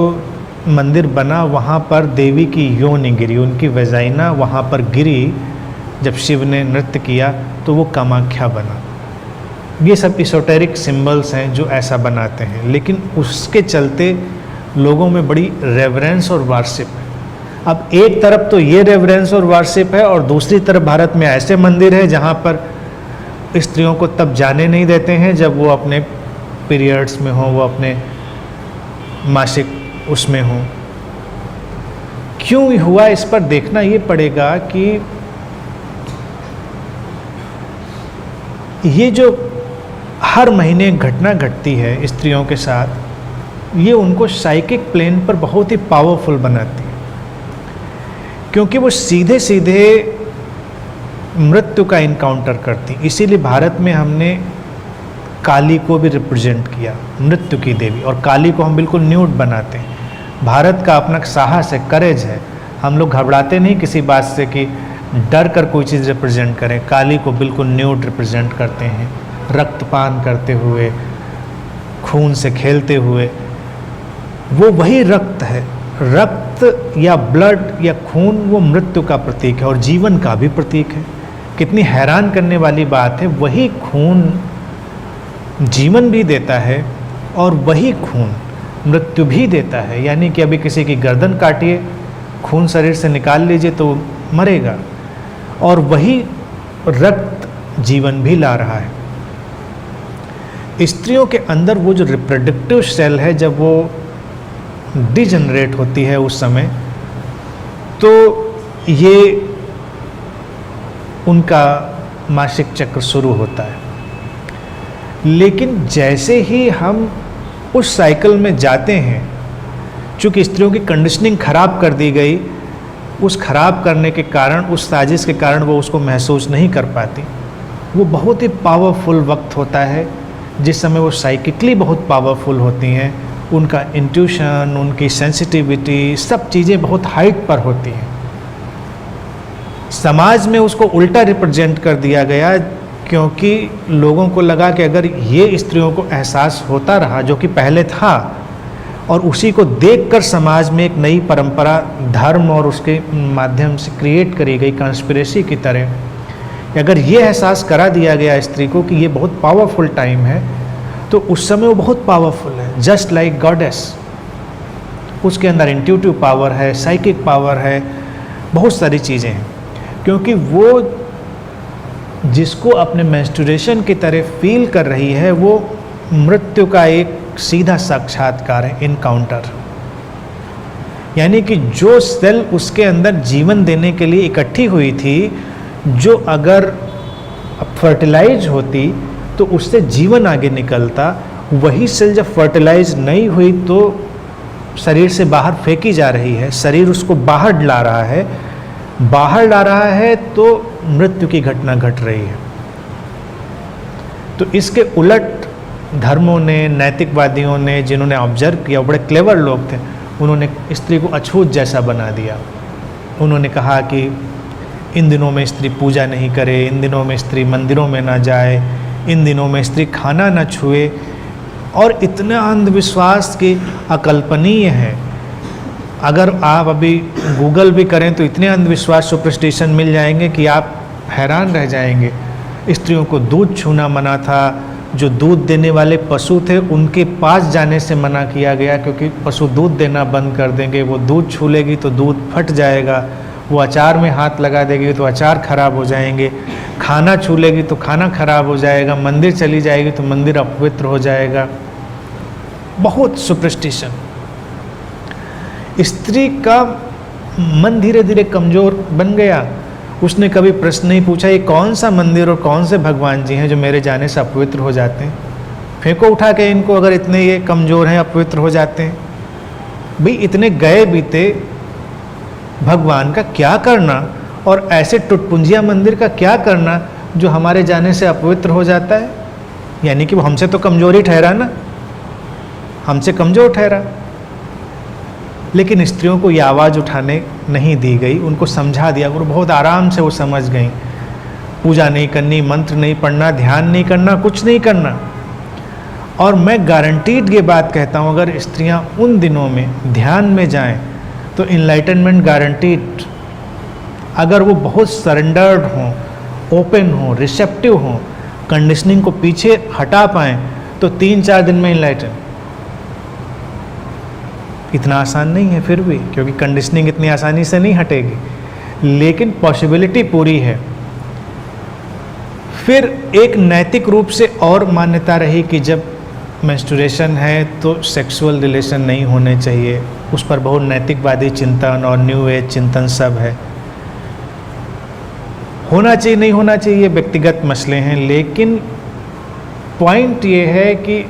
मंदिर बना वहाँ पर देवी की योनि गिरी, उनकी वेजाइना वहाँ पर गिरी। जब शिव ने नृत्य किया तो वो कामाख्या बना। ये सब इsoteric सिंबल्स हैं जो ऐसा बनाते हैं, लेकिन उसके चलते लोगों में बड़ी रेवरेंस और वार्शिप है। अब एक तरफ तो ये रेवरेंस और वार्शिप है और दूसरी तरफ भारत में ऐसे मंदिर है जहाँ पर स्त्रियों को तब जाने नहीं देते हैं जब वो अपने पीरियड्स में हो, वो अपने मासिक उसमें हो। क्यों हुआ इस पर देखना ये पड़ेगा कि ये जो हर महीने घटना घटती है स्त्रियों के साथ, ये उनको साइकिक प्लेन पर बहुत ही पावरफुल बनाती है, क्योंकि वो सीधे सीधे मृत्यु का इनकाउंटर करती। इसीलिए भारत में हमने काली को भी रिप्रेजेंट किया, मृत्यु की देवी, और काली को हम बिल्कुल न्यूड बनाते हैं। भारत का अपना साहस है, करेज है। हम लोग घबराते नहीं किसी बात से कि डर कर कोई चीज़ रिप्रेजेंट करें। काली को बिल्कुल न्यूड रिप्रेजेंट करते हैं, रक्तपान करते हुए, खून से खेलते हुए। वो वही रक्त है, रक्त या ब्लड या खून वो मृत्यु का प्रतीक है और जीवन का भी प्रतीक है। कितनी हैरान करने वाली बात है, वही खून जीवन भी देता है और वही खून मृत्यु भी देता है। यानी कि अभी किसी की गर्दन काटिए, खून शरीर से निकाल लीजिए तो मरेगा, और वही रक्त जीवन भी ला रहा है। स्त्रियों के अंदर वो जो रिप्रोडक्टिव सेल है, जब वो डिजनरेट होती है उस समय, तो ये उनका मासिक चक्र शुरू होता है। लेकिन जैसे ही हम उस साइकिल में जाते हैं, चूँकि स्त्रियों की कंडीशनिंग खराब कर दी गई, उस खराब करने के कारण, उस साजिश के कारण वो उसको महसूस नहीं कर पाती। वो बहुत ही पावरफुल वक्त होता है जिस समय वो साइकिकली बहुत पावरफुल होती हैं। उनका इंट्यूशन, उनकी सेंसिटिविटी, सब चीज़ें बहुत हाइट पर होती हैं। समाज में उसको उल्टा रिप्रेजेंट कर दिया गया, क्योंकि लोगों को लगा कि अगर ये स्त्रियों को एहसास होता रहा, जो कि पहले था, और उसी को देखकर समाज में एक नई परंपरा, धर्म और उसके माध्यम से क्रिएट करी गई कंस्पिरेसी की तरह, अगर ये एहसास करा दिया गया स्त्री को कि ये बहुत पावरफुल टाइम है, तो उस समय वो बहुत पावरफुल है, जस्ट लाइक गॉडेस। उसके अंदर इंट्यूटिव पावर है, साइकिक पावर है, बहुत सारी चीज़ें हैं, क्योंकि वो जिसको अपने मेंस्ट्रुएशन की तरह फील कर रही है, वो मृत्यु का एक सीधा साक्षात्कार है, इनकाउंटर। यानी कि जो सेल उसके अंदर जीवन देने के लिए इकट्ठी हुई थी, जो अगर फर्टिलाइज होती तो उससे जीवन आगे निकलता, वही सेल जब फर्टिलाइज नहीं हुई तो शरीर से बाहर फेंकी जा रही है, शरीर उसको बाहर ला रहा है, बाहर ला रहा है तो मृत्यु की घटना घट रही है। तो इसके उलट धर्मों ने, नैतिकवादियों ने, जिन्होंने ऑब्जर्व किया, बड़े क्लेवर लोग थे, उन्होंने स्त्री को अछूत जैसा बना दिया। उन्होंने कहा कि इन दिनों में स्त्री पूजा नहीं करे, इन दिनों में स्त्री मंदिरों में ना जाए, इन दिनों में स्त्री खाना ना छुए, और इतना अंधविश्वास कि अकल्पनीय है। अगर आप अभी गूगल भी करें तो इतने अंधविश्वास, सुपरस्टिशन मिल जाएंगे कि आप हैरान रह जाएंगे। स्त्रियों को दूध छूना मना था, जो दूध देने वाले पशु थे उनके पास जाने से मना किया गया, क्योंकि पशु दूध देना बंद कर देंगे, वो दूध छू लेगी तो दूध फट जाएगा, वो अचार में हाथ लगा देगी तो अचार खराब हो जाएंगे, खाना छू लेगी तो खाना खराब हो जाएगा, मंदिर चली जाएगी तो मंदिर अपवित्र हो जाएगा। बहुत सुपरस्टिशन। स्त्री का मन धीरे धीरे कमज़ोर बन गया। उसने कभी प्रश्न नहीं पूछा ये कौन सा मंदिर और कौन से भगवान जी हैं जो मेरे जाने से अपवित्र हो जाते हैं, फेंको उठा के इनको, अगर इतने ये कमज़ोर हैं, अपवित्र हो जाते हैं। भाई इतने गए बीते भगवान का क्या करना, और ऐसे टुटपुंजिया मंदिर का क्या करना जो हमारे जाने से अपवित्र हो जाता है। यानी कि वो हमसे तो कमज़ोर ही ठहरा ना, हमसे कमज़ोर ठहरा। लेकिन स्त्रियों को ये आवाज़ उठाने नहीं दी गई, उनको समझा दिया, और बहुत आराम से वो समझ गई। पूजा नहीं करनी, मंत्र नहीं पढ़ना, ध्यान नहीं करना, कुछ नहीं करना। और मैं गारंटीड ये बात कहता हूँ, अगर स्त्रियाँ उन दिनों में ध्यान में जाएं तो इनलाइटनमेंट गारंटीड। अगर वो बहुत सरेंडर्ड हों, ओपन हों, रिसेप्टिव हों, कंडीशनिंग को पीछे हटा पाएँ तो 3-4 दिन में इनलाइटन। इतना आसान नहीं है फिर भी, क्योंकि कंडीशनिंग इतनी आसानी से नहीं हटेगी, लेकिन पॉसिबिलिटी पूरी है। फिर एक नैतिक रूप से और मान्यता रही कि जब मेंस्ट्रुएशन है तो सेक्सुअल रिलेशन नहीं होने चाहिए। उस पर बहुत नैतिकवादी चिंतन और न्यू एज चिंतन सब है। होना चाहिए नहीं होना चाहिए ये व्यक्तिगत मसले हैं, लेकिन पॉइंट ये है कि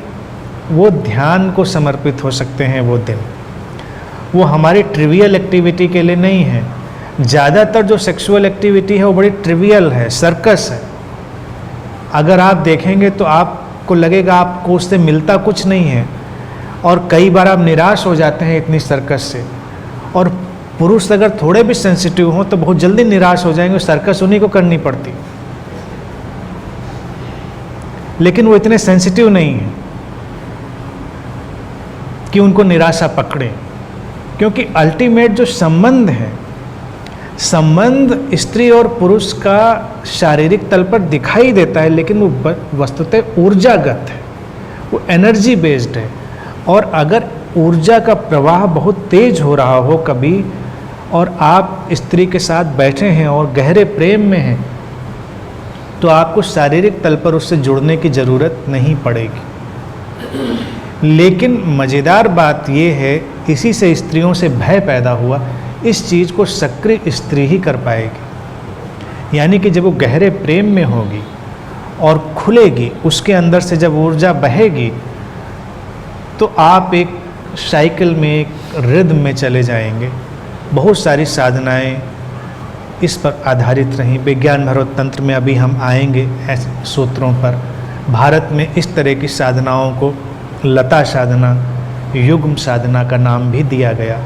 वो ध्यान को समर्पित हो सकते हैं वो दिन। वो हमारी ट्रिवियल एक्टिविटी के लिए नहीं है। ज़्यादातर जो सेक्सुअल एक्टिविटी है वो बड़ी ट्रिवियल है, सर्कस है। अगर आप देखेंगे तो आपको लगेगा आपको उससे मिलता कुछ नहीं है, और कई बार आप निराश हो जाते हैं इतनी सर्कस से। और पुरुष अगर थोड़े भी सेंसिटिव हों तो बहुत जल्दी निराश हो जाएंगे, सर्कस उन्हीं को करनी पड़ती। लेकिन वो इतने सेंसिटिव नहीं हैं कि उनको निराशा पकड़े, क्योंकि अल्टीमेट जो संबंध है, संबंध स्त्री और पुरुष का शारीरिक तल पर दिखाई देता है, लेकिन वो वस्तुतः ऊर्जागत है, वो एनर्जी बेस्ड है। और अगर ऊर्जा का प्रवाह बहुत तेज हो रहा हो कभी, और आप स्त्री के साथ बैठे हैं और गहरे प्रेम में हैं, तो आपको शारीरिक तल पर उससे जुड़ने की ज़रूरत नहीं पड़ेगी। लेकिन मज़ेदार बात यह है, इसी से स्त्रियों से भय पैदा हुआ। इस चीज़ को सक्रिय स्त्री ही कर पाएगी। यानी कि जब वो गहरे प्रेम में होगी और खुलेगी, उसके अंदर से जब ऊर्जा बहेगी, तो आप एक साइकिल में, एक रिदम में चले जाएंगे। बहुत सारी साधनाएं इस पर आधारित रहीं। विज्ञान भरोत तंत्र में अभी हम आएंगे ऐसे सूत्रों पर। भारत में इस तरह की साधनाओं को लता साधना, युग्म साधना का नाम भी दिया गया।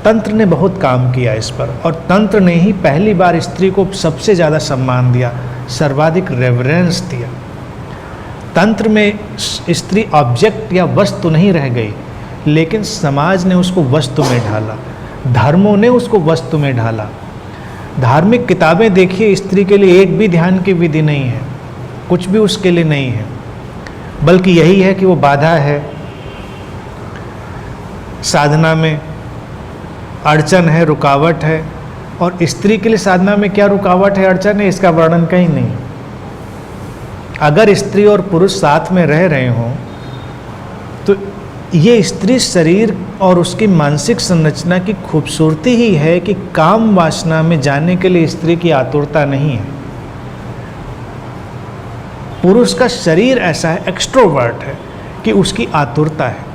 तंत्र ने बहुत काम किया इस पर, और तंत्र ने ही पहली बार स्त्री को सबसे ज़्यादा सम्मान दिया, सर्वाधिक रेवरेंस दिया। तंत्र में स्त्री ऑब्जेक्ट या वस्तु नहीं रह गई, लेकिन समाज ने उसको वस्तु में ढाला, धर्मों ने उसको वस्तु में ढाला। धार्मिक किताबें देखिए, स्त्री के लिए एक भी ध्यान की विधि नहीं है, कुछ भी उसके लिए नहीं है, बल्कि यही है कि वो बाधा है, साधना में अड़चन है, रुकावट है। और स्त्री के लिए साधना में क्या रुकावट है, अड़चन है, इसका वर्णन कहीं नहीं। अगर स्त्री और पुरुष साथ में रह रहे हों तो ये स्त्री शरीर और उसकी मानसिक संरचना की खूबसूरती ही है कि काम वासना में जाने के लिए स्त्री की आतुरता नहीं है। पुरुष का शरीर ऐसा है, एक्सट्रोवर्ट है, कि उसकी आतुरता है।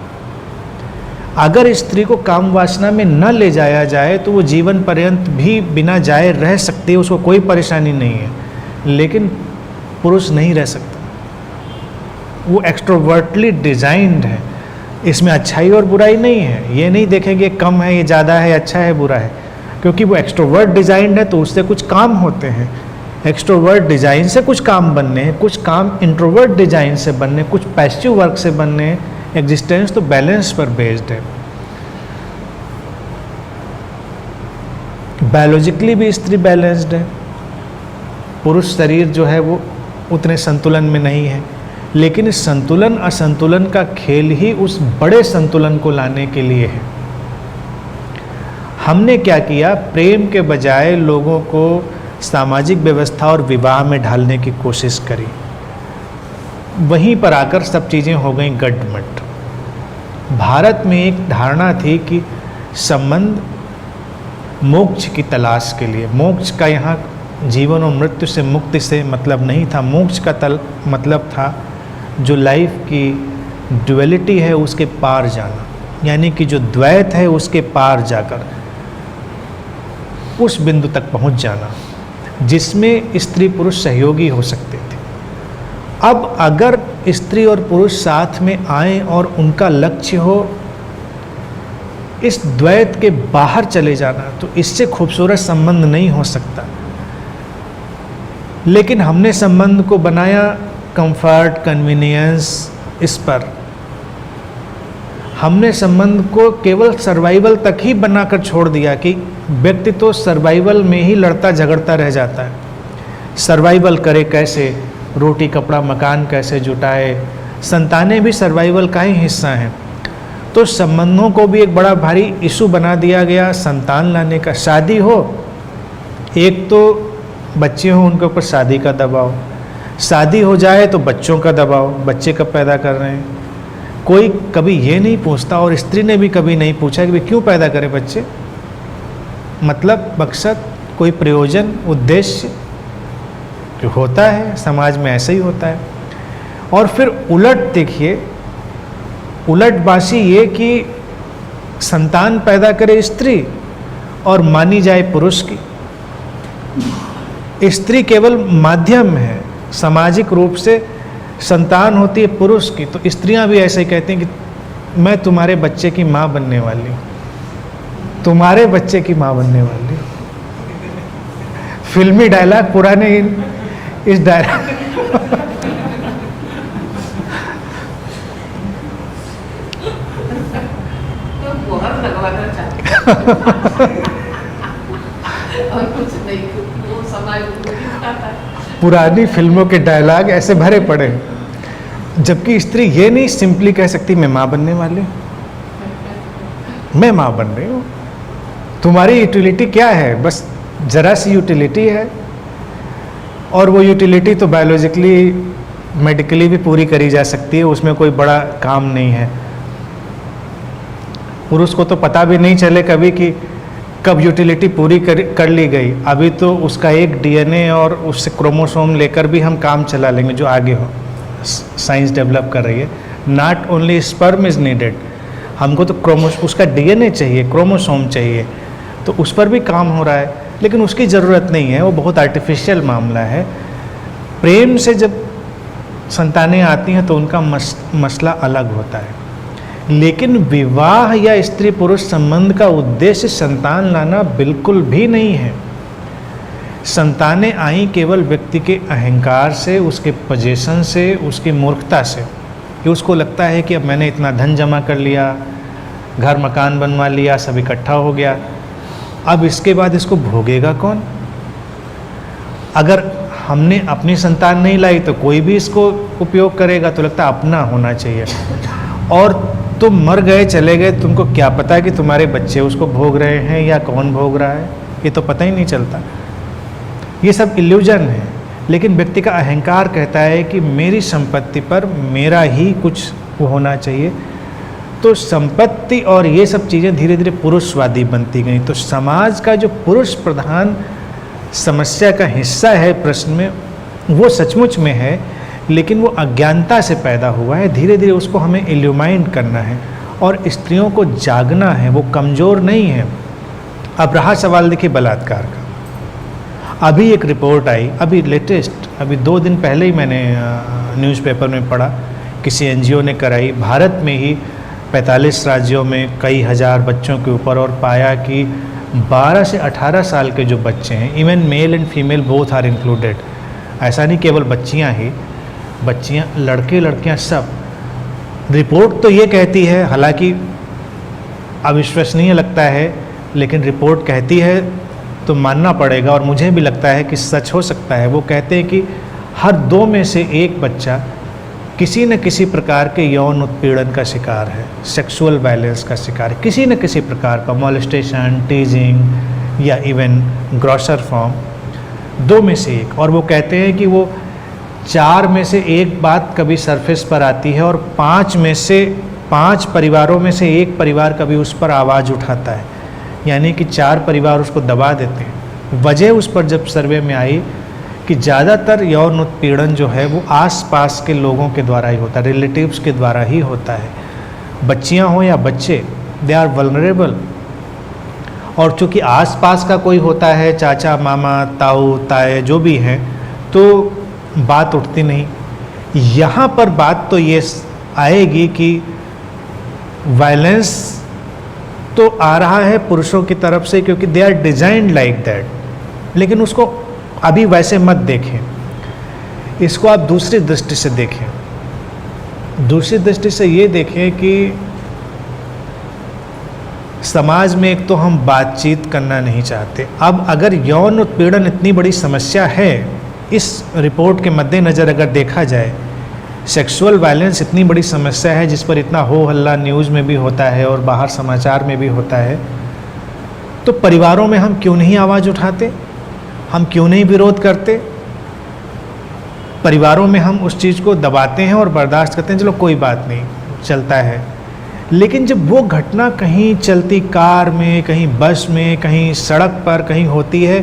अगर स्त्री को काम वासना में न ले जाया जाए तो वो जीवन पर्यंत भी बिना जाए रह सकती है, उसको कोई परेशानी नहीं है। लेकिन पुरुष नहीं रह सकता, वो एक्सट्रोवर्टली डिजाइंड है। इसमें अच्छाई और बुराई नहीं है, ये नहीं देखेंगे कम है, ये ज़्यादा है, अच्छा है, बुरा है, क्योंकि वो एक्सट्रोवर्ट डिजाइंड है तो उससे कुछ काम होते हैं। एक्सट्रोवर्ट डिजाइन से कुछ काम बनने हैं, कुछ काम इंट्रोवर्ट डिजाइन से बनने, कुछ पैसिव वर्क से बनने हैं। एग्जिस्टेंस तो बैलेंस पर बेस्ड है। बायोलॉजिकली भी स्त्री बैलेंस्ड है, पुरुष शरीर जो है वो उतने संतुलन में नहीं है। लेकिन इस संतुलन असंतुलन का खेल ही उस बड़े संतुलन को लाने के लिए है। हमने क्या किया, प्रेम के बजाय लोगों को सामाजिक व्यवस्था और विवाह में ढालने की कोशिश करी। वहीं पर आकर सब चीज़ें हो गई गड़बड़। भारत में एक धारणा थी कि संबंध मोक्ष की तलाश के लिए, मोक्ष का यहाँ जीवन और मृत्यु से, मुक्ति से मतलब नहीं था। मोक्ष का मतलब था जो लाइफ की ड्युअलिटी है उसके पार जाना, यानी कि जो द्वैत है उसके पार जाकर उस बिंदु तक पहुँच जाना जिसमें स्त्री पुरुष सहयोगी हो सकते थे। अब अगर स्त्री और पुरुष साथ में आएं और उनका लक्ष्य हो इस द्वैत के बाहर चले जाना, तो इससे खूबसूरत संबंध नहीं हो सकता। लेकिन हमने संबंध को बनाया कंफर्ट, कन्वीनियंस, इस पर हमने संबंध को केवल सर्वाइवल तक ही बनाकर छोड़ दिया कि व्यक्ति तो सर्वाइवल में ही लड़ता झगड़ता रह जाता है। सर्वाइवल करे कैसे, रोटी कपड़ा मकान कैसे जुटाए, संतानें भी सर्वाइवल का ही हिस्सा हैं। तो संबंधों को भी एक बड़ा भारी इशू बना दिया गया संतान लाने का। शादी हो, एक तो बच्चे हों उनके ऊपर शादी का दबाव, शादी हो जाए तो बच्चों का दबाव, बच्चे कब पैदा कर रहे हैं। कोई कभी ये नहीं पूछता, और स्त्री ने भी कभी नहीं पूछा कि क्यों पैदा करें बच्चे, मतलब मकसद, कोई प्रयोजन, उद्देश्य जो होता है समाज में ऐसा ही होता है। और फिर उलट देखिए, उलटबाजी ये कि संतान पैदा करे स्त्री और मानी जाए पुरुष की। स्त्री केवल माध्यम है, सामाजिक रूप से संतान होती है पुरुष की। तो स्त्रियां भी ऐसे ही कहती हैं कि मैं तुम्हारे बच्चे की माँ बनने वाली हूँ, तुम्हारे बच्चे की माँ बनने वाली हूँ। फिल्मी डायलॉग पुराने इस डायलॉग और कुछ नहीं, वो समाज पुरानी फिल्मों के डायलॉग ऐसे भरे पड़े हैं। जबकि स्त्री ये नहीं सिंपली कह सकती मैं माँ बनने वाली हूँ, मैं माँ बन रही हूँ। तुम्हारी यूटिलिटी क्या है, बस जरा सी यूटिलिटी है, और वो यूटिलिटी तो बायोलॉजिकली मेडिकली भी पूरी करी जा सकती है, उसमें कोई बड़ा काम नहीं है। पुरुष को तो पता भी नहीं चले कभी कि कब यूटिलिटी पूरी कर ली गई। अभी तो उसका एक डीएनए और उससे क्रोमोसोम लेकर भी हम काम चला लेंगे, जो आगे हो साइंस डेवलप कर रही है। Not only sperm is needed, हमको तो उसका डीएनए चाहिए, क्रोमोसोम चाहिए, तो उस पर भी काम हो रहा है। लेकिन उसकी ज़रूरत नहीं है, वो बहुत आर्टिफिशियल मामला है। प्रेम से जब संतानें आती हैं तो उनका मसला अलग होता है। लेकिन विवाह या स्त्री पुरुष संबंध का उद्देश्य संतान लाना बिल्कुल भी नहीं है। संतानें आई केवल व्यक्ति के अहंकार से, उसके पोजीशन से, उसकी मूर्खता से, कि उसको लगता है कि अब मैंने इतना धन जमा कर लिया, घर मकान बनवा लिया, सब इकट्ठा हो गया, अब इसके बाद इसको भोगेगा कौन। अगर हमने अपनी संतान नहीं लाई तो कोई भी इसको उपयोग करेगा, तो लगता है अपना होना चाहिए। और तुम मर गए, चले गए, तुमको क्या पता कि तुम्हारे बच्चे उसको भोग रहे हैं या कौन भोग रहा है, ये तो पता ही नहीं चलता। ये सब इल्यूजन है। लेकिन व्यक्ति का अहंकार कहता है कि मेरी संपत्ति पर मेरा ही कुछ होना चाहिए। तो संपत्ति और ये सब चीज़ें धीरे धीरे पुरुषवादी बनती गई। तो समाज का जो पुरुष प्रधान समस्या का हिस्सा है प्रश्न में, वो सचमुच में है, लेकिन वो अज्ञानता से पैदा हुआ है। धीरे धीरे उसको हमें इल्यूमाइन करना है और स्त्रियों को जागना है, वो कमज़ोर नहीं है। अब रहा सवाल देखिए बलात्कार का। अभी एक रिपोर्ट आई, अभी लेटेस्ट, अभी 2 दिन पहले ही मैंने न्यूज़पेपर में पढ़ा, किसी एनजीओ ने कराई, भारत में ही 45 राज्यों में कई हज़ार बच्चों के ऊपर, और पाया कि 12 से 18 साल के जो बच्चे हैं, even male and female both are included, ऐसा नहीं केवल बच्चियां ही, बच्चियां, लड़के लड़कियां सब। रिपोर्ट तो ये कहती है, हालांकि अविश्वसनीय लगता है, लेकिन रिपोर्ट कहती है तो मानना पड़ेगा, और मुझे भी लगता है कि सच हो सकता है। वो कहते हैं कि हर 2 में से 1 बच्चा किसी न किसी प्रकार के यौन उत्पीड़न का शिकार है, सेक्सुअल वायलेंस का शिकार है, किसी न किसी प्रकार का, मोलेस्टेशन, टीजिंग या इवन ग्रॉसर फॉर्म, 2 में से 1। और वो कहते हैं कि वो 4 में से 1 बात कभी सरफेस पर आती है, और 5 परिवारों में से 1 परिवार कभी उस पर आवाज़ उठाता है, यानी कि 4 परिवार उसको दबा देते हैं। वजह उस पर जब सर्वे में आई कि ज़्यादातर यौन उत्पीड़न जो है वो आसपास के लोगों के द्वारा ही होता है, रिलेटिव्स के द्वारा ही होता है। बच्चियां हो या बच्चे, दे आर वल्नरेबल। और चूँकि आसपास का कोई होता है, चाचा मामा ताऊ ताए जो भी हैं, तो बात उठती नहीं। यहाँ पर बात तो ये आएगी कि वायलेंस तो आ रहा है पुरुषों की तरफ से, क्योंकि they are designed like that. लेकिन उसको अभी वैसे मत देखें, इसको आप दूसरी दृष्टि से देखें। दूसरी दृष्टि से ये देखें कि समाज में एक तो हम बातचीत करना नहीं चाहते। अब अगर यौन उत्पीड़न इतनी बड़ी समस्या है, इस रिपोर्ट के मद्देनज़र अगर देखा जाए, सेक्सुअल वायलेंस इतनी बड़ी समस्या है जिस पर इतना हो हल्ला न्यूज़ में भी होता है और बाहर समाचार में भी होता है, तो परिवारों में हम क्यों नहीं आवाज़ उठाते, हम क्यों नहीं विरोध करते? परिवारों में हम उस चीज़ को दबाते हैं और बर्दाश्त करते हैं, चलो कोई बात नहीं, चलता है। लेकिन जब वो घटना कहीं चलती कार में, कहीं बस में, कहीं सड़क पर कहीं होती है,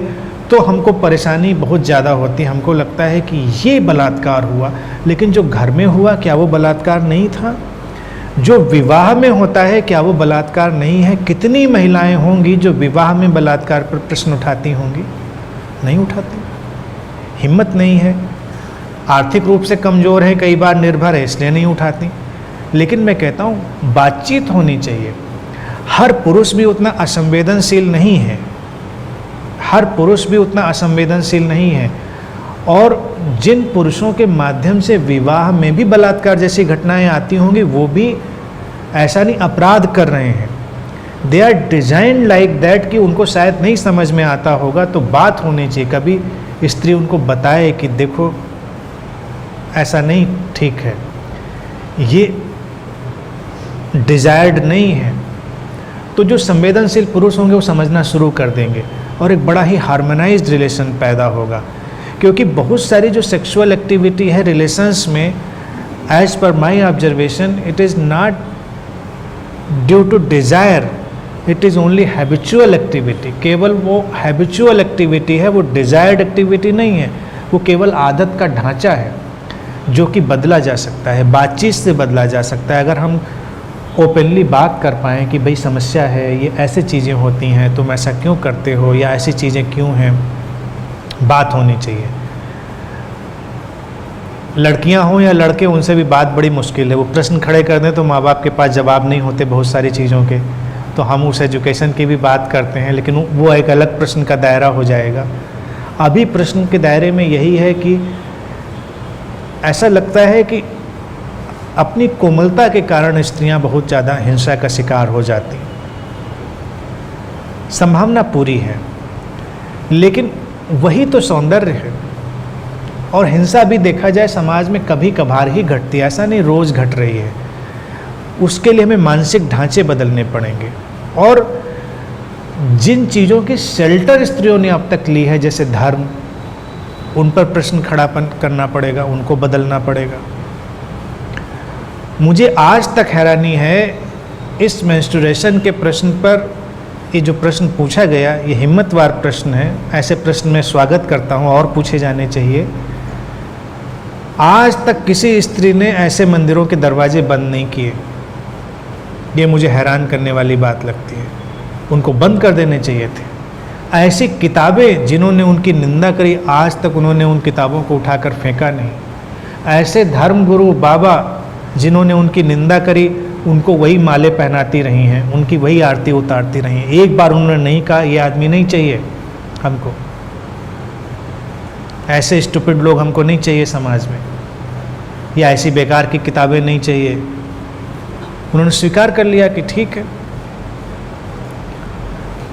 तो हमको परेशानी बहुत ज़्यादा होती है। हमको लगता है कि ये बलात्कार हुआ, लेकिन जो घर में हुआ क्या वो बलात्कार नहीं था? जो विवाह में होता है क्या वो बलात्कार नहीं है? कितनी महिलाएं होंगी जो विवाह में बलात्कार पर प्रश्न उठाती होंगी? नहीं उठाती, हिम्मत नहीं है, आर्थिक रूप से कमज़ोर है, कई बार निर्भर है, इसलिए नहीं उठाती। लेकिन मैं कहता हूँ बातचीत होनी चाहिए। हर पुरुष भी उतना असंवेदनशील नहीं है, हर पुरुष भी उतना असंवेदनशील नहीं है। और जिन पुरुषों के माध्यम से विवाह में भी बलात्कार जैसी घटनाएं आती होंगी, वो भी ऐसा नहीं अपराध कर रहे हैं, they are designed like that, कि उनको शायद नहीं समझ में आता होगा। तो बात होनी चाहिए, कभी स्त्री उनको बताए कि देखो ऐसा नहीं ठीक है, ये डिजायर्ड नहीं है। तो जो संवेदनशील पुरुष होंगे वो समझना शुरू कर देंगे और एक बड़ा ही हार्मोनाइज्ड रिलेशन पैदा होगा। क्योंकि बहुत सारी जो सेक्सुअल एक्टिविटी है रिलेशंस में, as per my observation, it is not due to desire, it is only habitual activity. केवल वो हैबिचुअल एक्टिविटी है, वो डिज़ायर्ड एक्टिविटी नहीं है, वो केवल आदत का ढांचा है जो कि बदला जा सकता है, बातचीत से बदला जा सकता है। अगर हम ओपनली बात कर पाएँ कि भाई समस्या है, ये ऐसे चीज़ें होती हैं, तुम ऐसा क्यों करते हो, या ऐसी चीज़ें क्यों हैं, बात होनी चाहिए। लड़कियां हों या लड़के, उनसे भी बात बड़ी मुश्किल है। वो प्रश्न खड़े कर दें तो माँ बाप के पास जवाब नहीं होते बहुत सारी चीज़ों के, तो हम उस एजुकेशन की भी बात करते हैं, लेकिन वो एक अलग प्रश्न का दायरा हो जाएगा। अभी प्रश्न के दायरे में यही है कि ऐसा लगता है कि अपनी कोमलता के कारण स्त्रियां बहुत ज़्यादा हिंसा का शिकार हो जाती। संभावना पूरी है, लेकिन वही तो सौंदर्य है। और हिंसा भी देखा जाए समाज में कभी कभार ही घटती है, ऐसा नहीं रोज़ घट रही है। उसके लिए हमें मानसिक ढांचे बदलने पड़ेंगे। और जिन चीज़ों की शेल्टर स्त्रियों ने अब तक ली है, जैसे धर्म, उन पर प्रश्न खड़ा करना पड़ेगा, उनको बदलना पड़ेगा। मुझे आज तक हैरानी है इस मेंस्ट्रुएशन के प्रश्न पर। ये जो प्रश्न पूछा गया, ये हिम्मतवार प्रश्न है, ऐसे प्रश्न मैं स्वागत करता हूँ और पूछे जाने चाहिए। आज तक किसी स्त्री ने ऐसे मंदिरों के दरवाजे बंद नहीं किए, ये मुझे हैरान करने वाली बात लगती है। उनको बंद कर देने चाहिए थे। ऐसी किताबें जिन्होंने उनकी निंदा करी, आज तक उन्होंने उन किताबों को उठाकर फेंका नहीं। ऐसे धर्मगुरु बाबा जिन्होंने उनकी निंदा करी, उनको वही माले पहनाती रही हैं, उनकी वही आरती उतारती रही हैं। एक बार उन्होंने नहीं कहा ये आदमी नहीं चाहिए हमको, ऐसे स्टूपिड लोग हमको नहीं चाहिए समाज में, या ऐसी बेकार की किताबें नहीं चाहिए। उन्होंने स्वीकार कर लिया कि ठीक है।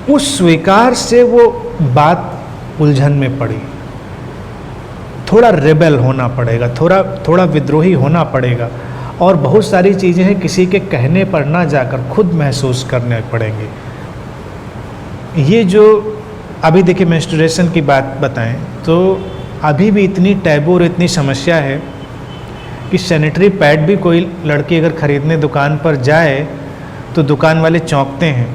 उस स्वीकार से वो बात उलझन में पड़ी। थोड़ा रेबेल होना पड़ेगा, थोड़ा विद्रोही होना पड़ेगा, और बहुत सारी चीज़ें हैं किसी के कहने पर ना जाकर खुद महसूस करने पड़ेंगे। ये जो अभी देखिए मेंस्ट्रुएशन की बात बताएं तो अभी भी इतनी टैबू और इतनी समस्या है कि सैनिटरी पैड भी कोई लड़की अगर ख़रीदने दुकान पर जाए तो दुकान वाले चौंकते हैं,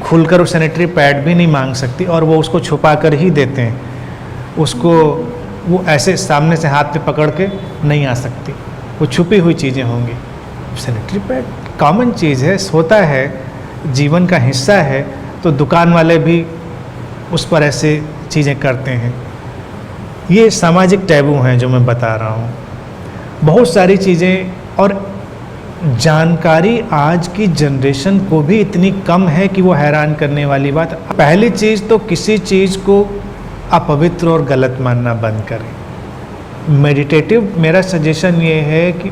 खुलकर वो सैनिटरी पैड भी नहीं मांग सकती और वो उसको छुपा कर ही देते हैं। उसको वो ऐसे सामने से हाथ पे पकड़ के नहीं आ सकती, वो छुपी हुई चीज़ें होंगी। सैनिटरी पैड कॉमन चीज़ है, होता है, जीवन का हिस्सा है, तो दुकान वाले भी उस पर ऐसे चीज़ें करते हैं। ये सामाजिक टैबू हैं जो मैं बता रहा हूँ। बहुत सारी चीज़ें, और जानकारी आज की जनरेशन को भी इतनी कम है कि वो हैरान करने वाली बात। पहली चीज़ तो किसी चीज़ को अपवित्र और गलत मानना बंद करें। मेडिटेटिव मेरा सजेशन ये है कि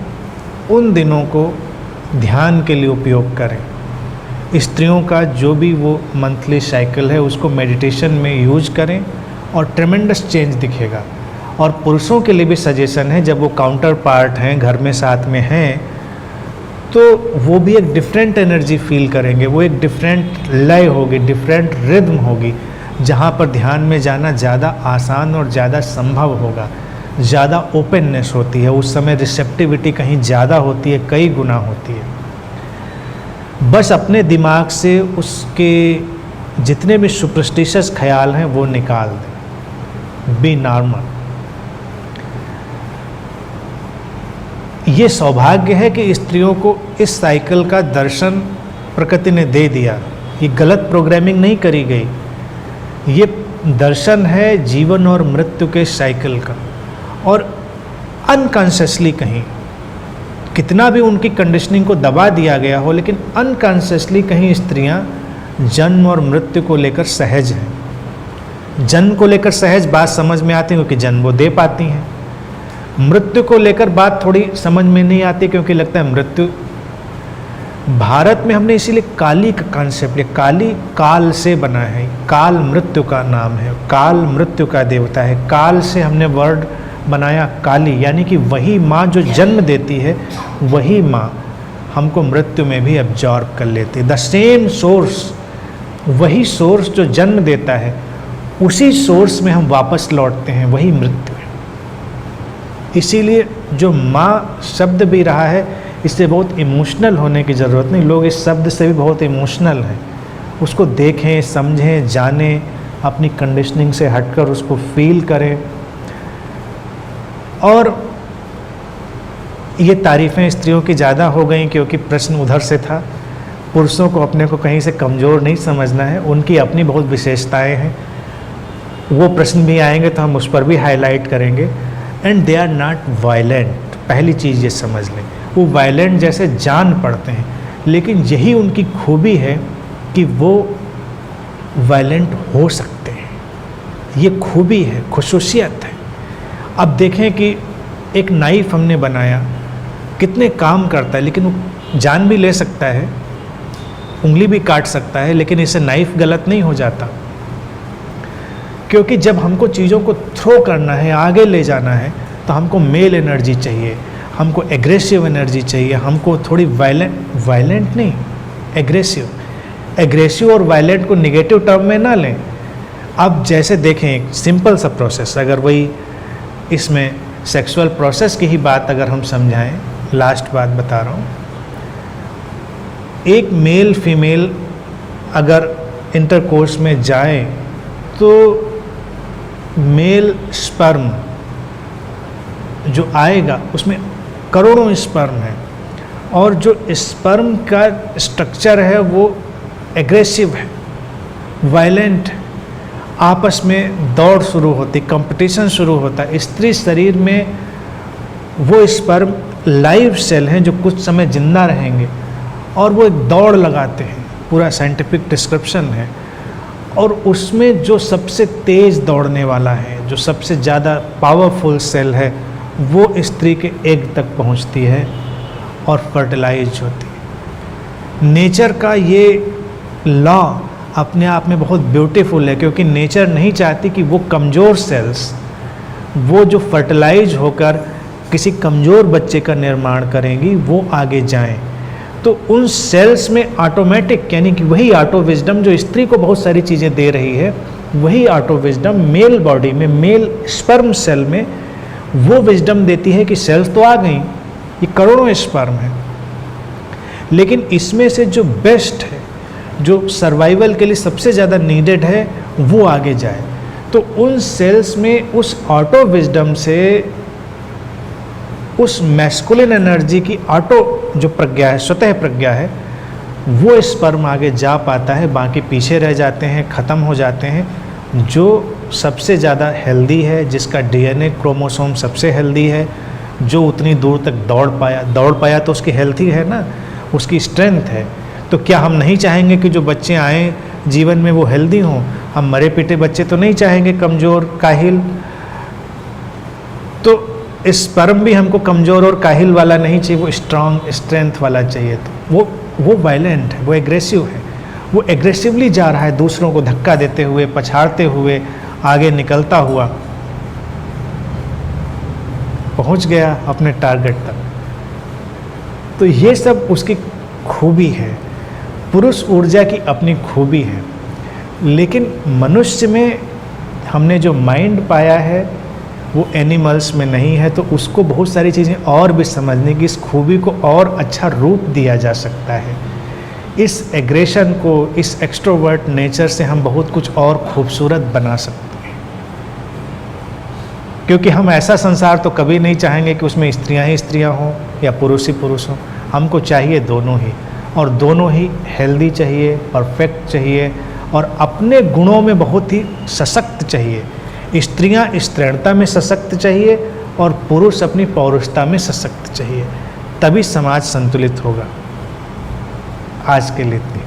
उन दिनों को ध्यान के लिए उपयोग करें। स्त्रियों का जो भी वो मंथली साइकिल है उसको मेडिटेशन में यूज करें और ट्रेमेंडस चेंज दिखेगा। और पुरुषों के लिए भी सजेशन है, जब वो काउंटर पार्ट हैं, घर में साथ में हैं, तो वो भी एक डिफरेंट एनर्जी फील करेंगे। वो एक डिफरेंट लय होगी, डिफरेंट रिद्म होगी, जहाँ पर ध्यान में जाना ज़्यादा आसान और ज़्यादा संभव होगा। ज़्यादा ओपननेस होती है उस समय, रिसेप्टिविटी कहीं ज़्यादा होती है, कई गुना होती है। बस अपने दिमाग से उसके जितने भी सुपरस्टिशियस ख्याल हैं वो निकाल दें। B normal. ये सौभाग्य है कि स्त्रियों को इस साइकिल का दर्शन प्रकृति ने दे दिया। ये गलत प्रोग्रामिंग नहीं करी गई, ये दर्शन है जीवन और मृत्यु के साइकिल का। और अनकॉन्शियसली कहीं कितना भी उनकी कंडीशनिंग को दबा दिया गया हो, लेकिन अनकॉन्शियसली कहीं स्त्रियां जन्म और मृत्यु को लेकर सहज हैं। जन्म को लेकर सहज बात समझ में आती है क्योंकि जन्म वो दे पाती हैं। मृत्यु को लेकर बात थोड़ी समझ में नहीं आती क्योंकि लगता है मृत्यु। भारत में हमने इसीलिए काली का कॉन्सेप्ट, काली काल से बना है। काल मृत्यु का नाम है, काल मृत्यु का देवता है। काल से हमने वर्ड बनाया काली, यानी कि वही माँ जो जन्म देती है, वही माँ हमको मृत्यु में भी एब्जॉर्ब कर लेती है। द सेम सोर्स, वही सोर्स जो जन्म देता है, उसी सोर्स में हम वापस लौटते हैं, वही मृत्यु है। इसीलिए जो माँ शब्द भी रहा है, इससे बहुत इमोशनल होने की ज़रूरत नहीं। लोग इस शब्द से भी बहुत इमोशनल हैं। उसको देखें, समझें, जानें, अपनी कंडीशनिंग से हटकर उसको फील करें। और ये तारीफ़ें स्त्रियों की ज़्यादा हो गई क्योंकि प्रश्न उधर से था। पुरुषों को अपने को कहीं से कमज़ोर नहीं समझना है, उनकी अपनी बहुत विशेषताएं हैं। वो प्रश्न भी आएंगे तो हम उस पर भी हाईलाइट करेंगे। And they are not violent. पहली चीज़ ये समझ लें, वो वायलेंट जैसे जान पड़ते हैं, लेकिन यही उनकी खूबी है कि वो वायलेंट हो सकते हैं। ये खूबी है, खुसूसियत है। अब देखें कि एक नाइफ हमने बनाया, कितने काम करता है, लेकिन वो जान भी ले सकता है, उंगली भी काट सकता है, लेकिन इससे नाइफ गलत नहीं हो जाता। क्योंकि जब हमको चीज़ों को थ्रो करना है, आगे ले जाना है, तो हमको मेल एनर्जी चाहिए, हमको एग्रेसिव एनर्जी चाहिए, हमको थोड़ी वायलेंट नहीं, एग्रेसिव और वायलेंट को निगेटिव टर्म में ना लें। अब जैसे देखें एक सिंपल सा प्रोसेस, अगर वही इसमें सेक्सुअल प्रोसेस की ही बात अगर हम समझाएं, लास्ट बात बता रहा हूँ। एक मेल फीमेल अगर इंटरकोर्स में जाए तो मेल स्पर्म जो आएगा उसमें करोड़ों स्पर्म है, और जो स्पर्म का स्ट्रक्चर है वो एग्रेसिव है, वायलेंट है। आपस में दौड़ शुरू होती, कंपटीशन शुरू होता है। स्त्री शरीर में वो स्पर्म लाइव सेल हैं जो कुछ समय जिंदा रहेंगे, और वो एक दौड़ लगाते हैं, पूरा साइंटिफिक डिस्क्रिप्शन है। और उसमें जो सबसे तेज़ दौड़ने वाला है, जो सबसे ज़्यादा पावरफुल सेल है, वो स्त्री के एग तक पहुंचती है और फर्टिलाइज होती है। नेचर का ये लॉ अपने आप में बहुत ब्यूटीफुल है, क्योंकि नेचर नहीं चाहती कि वो कमज़ोर सेल्स, वो जो फर्टिलाइज होकर किसी कमज़ोर बच्चे का निर्माण करेंगी, वो आगे जाएं। तो उन सेल्स में ऑटोमेटिक, यानी कि वही ऑटो विजडम जो स्त्री को बहुत सारी चीज़ें दे रही है, वही ऑटो विजडम मेल बॉडी में, मेल स्पर्म सेल में वो विजडम देती है कि सेल्स तो आ गई, ये करोड़ों स्पर्म है, लेकिन इसमें से जो बेस्ट है, जो सर्वाइवल के लिए सबसे ज़्यादा नीडेड है, वो आगे जाए। तो उन सेल्स में उस ऑटो विजडम से उस मैस्कुलिन एनर्जी की ऑटो जो प्रज्ञा है, स्वतः प्रज्ञा है, वो स्पर्म आगे जा पाता है, बाकी पीछे रह जाते हैं, ख़त्म हो जाते हैं। जो सबसे ज़्यादा हेल्दी है, जिसका डीएनए क्रोमोसोम सबसे हेल्दी है, जो उतनी दूर तक दौड़ पाया तो उसकी हेल्थ ही है ना, उसकी स्ट्रेंथ है। तो क्या हम नहीं चाहेंगे कि जो बच्चे आएँ जीवन में वो हेल्दी हों? हम मरे पिटे बच्चे तो नहीं चाहेंगे, कमज़ोर काहिल। तो स्पर्म भी हमको कमज़ोर और काहिल वाला नहीं चाहिए, वो स्ट्रांग स्ट्रेंथ वाला चाहिए। तो वो वायलेंट है, वो एग्रेसिव है, वो एग्रेसिवली जा रहा है, दूसरों को धक्का देते हुए, पछाड़ते हुए, आगे निकलता हुआ पहुंच गया अपने टारगेट तक। तो ये सब उसकी खूबी है, पुरुष ऊर्जा की अपनी खूबी है। लेकिन मनुष्य में हमने जो माइंड पाया है वो एनिमल्स में नहीं है, तो उसको बहुत सारी चीज़ें और भी समझने की, इस खूबी को और अच्छा रूप दिया जा सकता है। इस एग्रेशन को, इस एक्सट्रोवर्ट नेचर से हम बहुत कुछ और खूबसूरत बना सकते हैं। क्योंकि हम ऐसा संसार तो कभी नहीं चाहेंगे कि उसमें स्त्रियां ही स्त्रियां हों या पुरुष ही पुरुष हों। हमको चाहिए दोनों ही, और दोनों ही हेल्दी चाहिए, परफेक्ट चाहिए, और अपने गुणों में बहुत ही सशक्त चाहिए। स्त्रियां स्त्रीणता में सशक्त चाहिए और पुरुष अपनी पौरुषता में सशक्त चाहिए, तभी समाज संतुलित होगा। आज के लिए इतनी।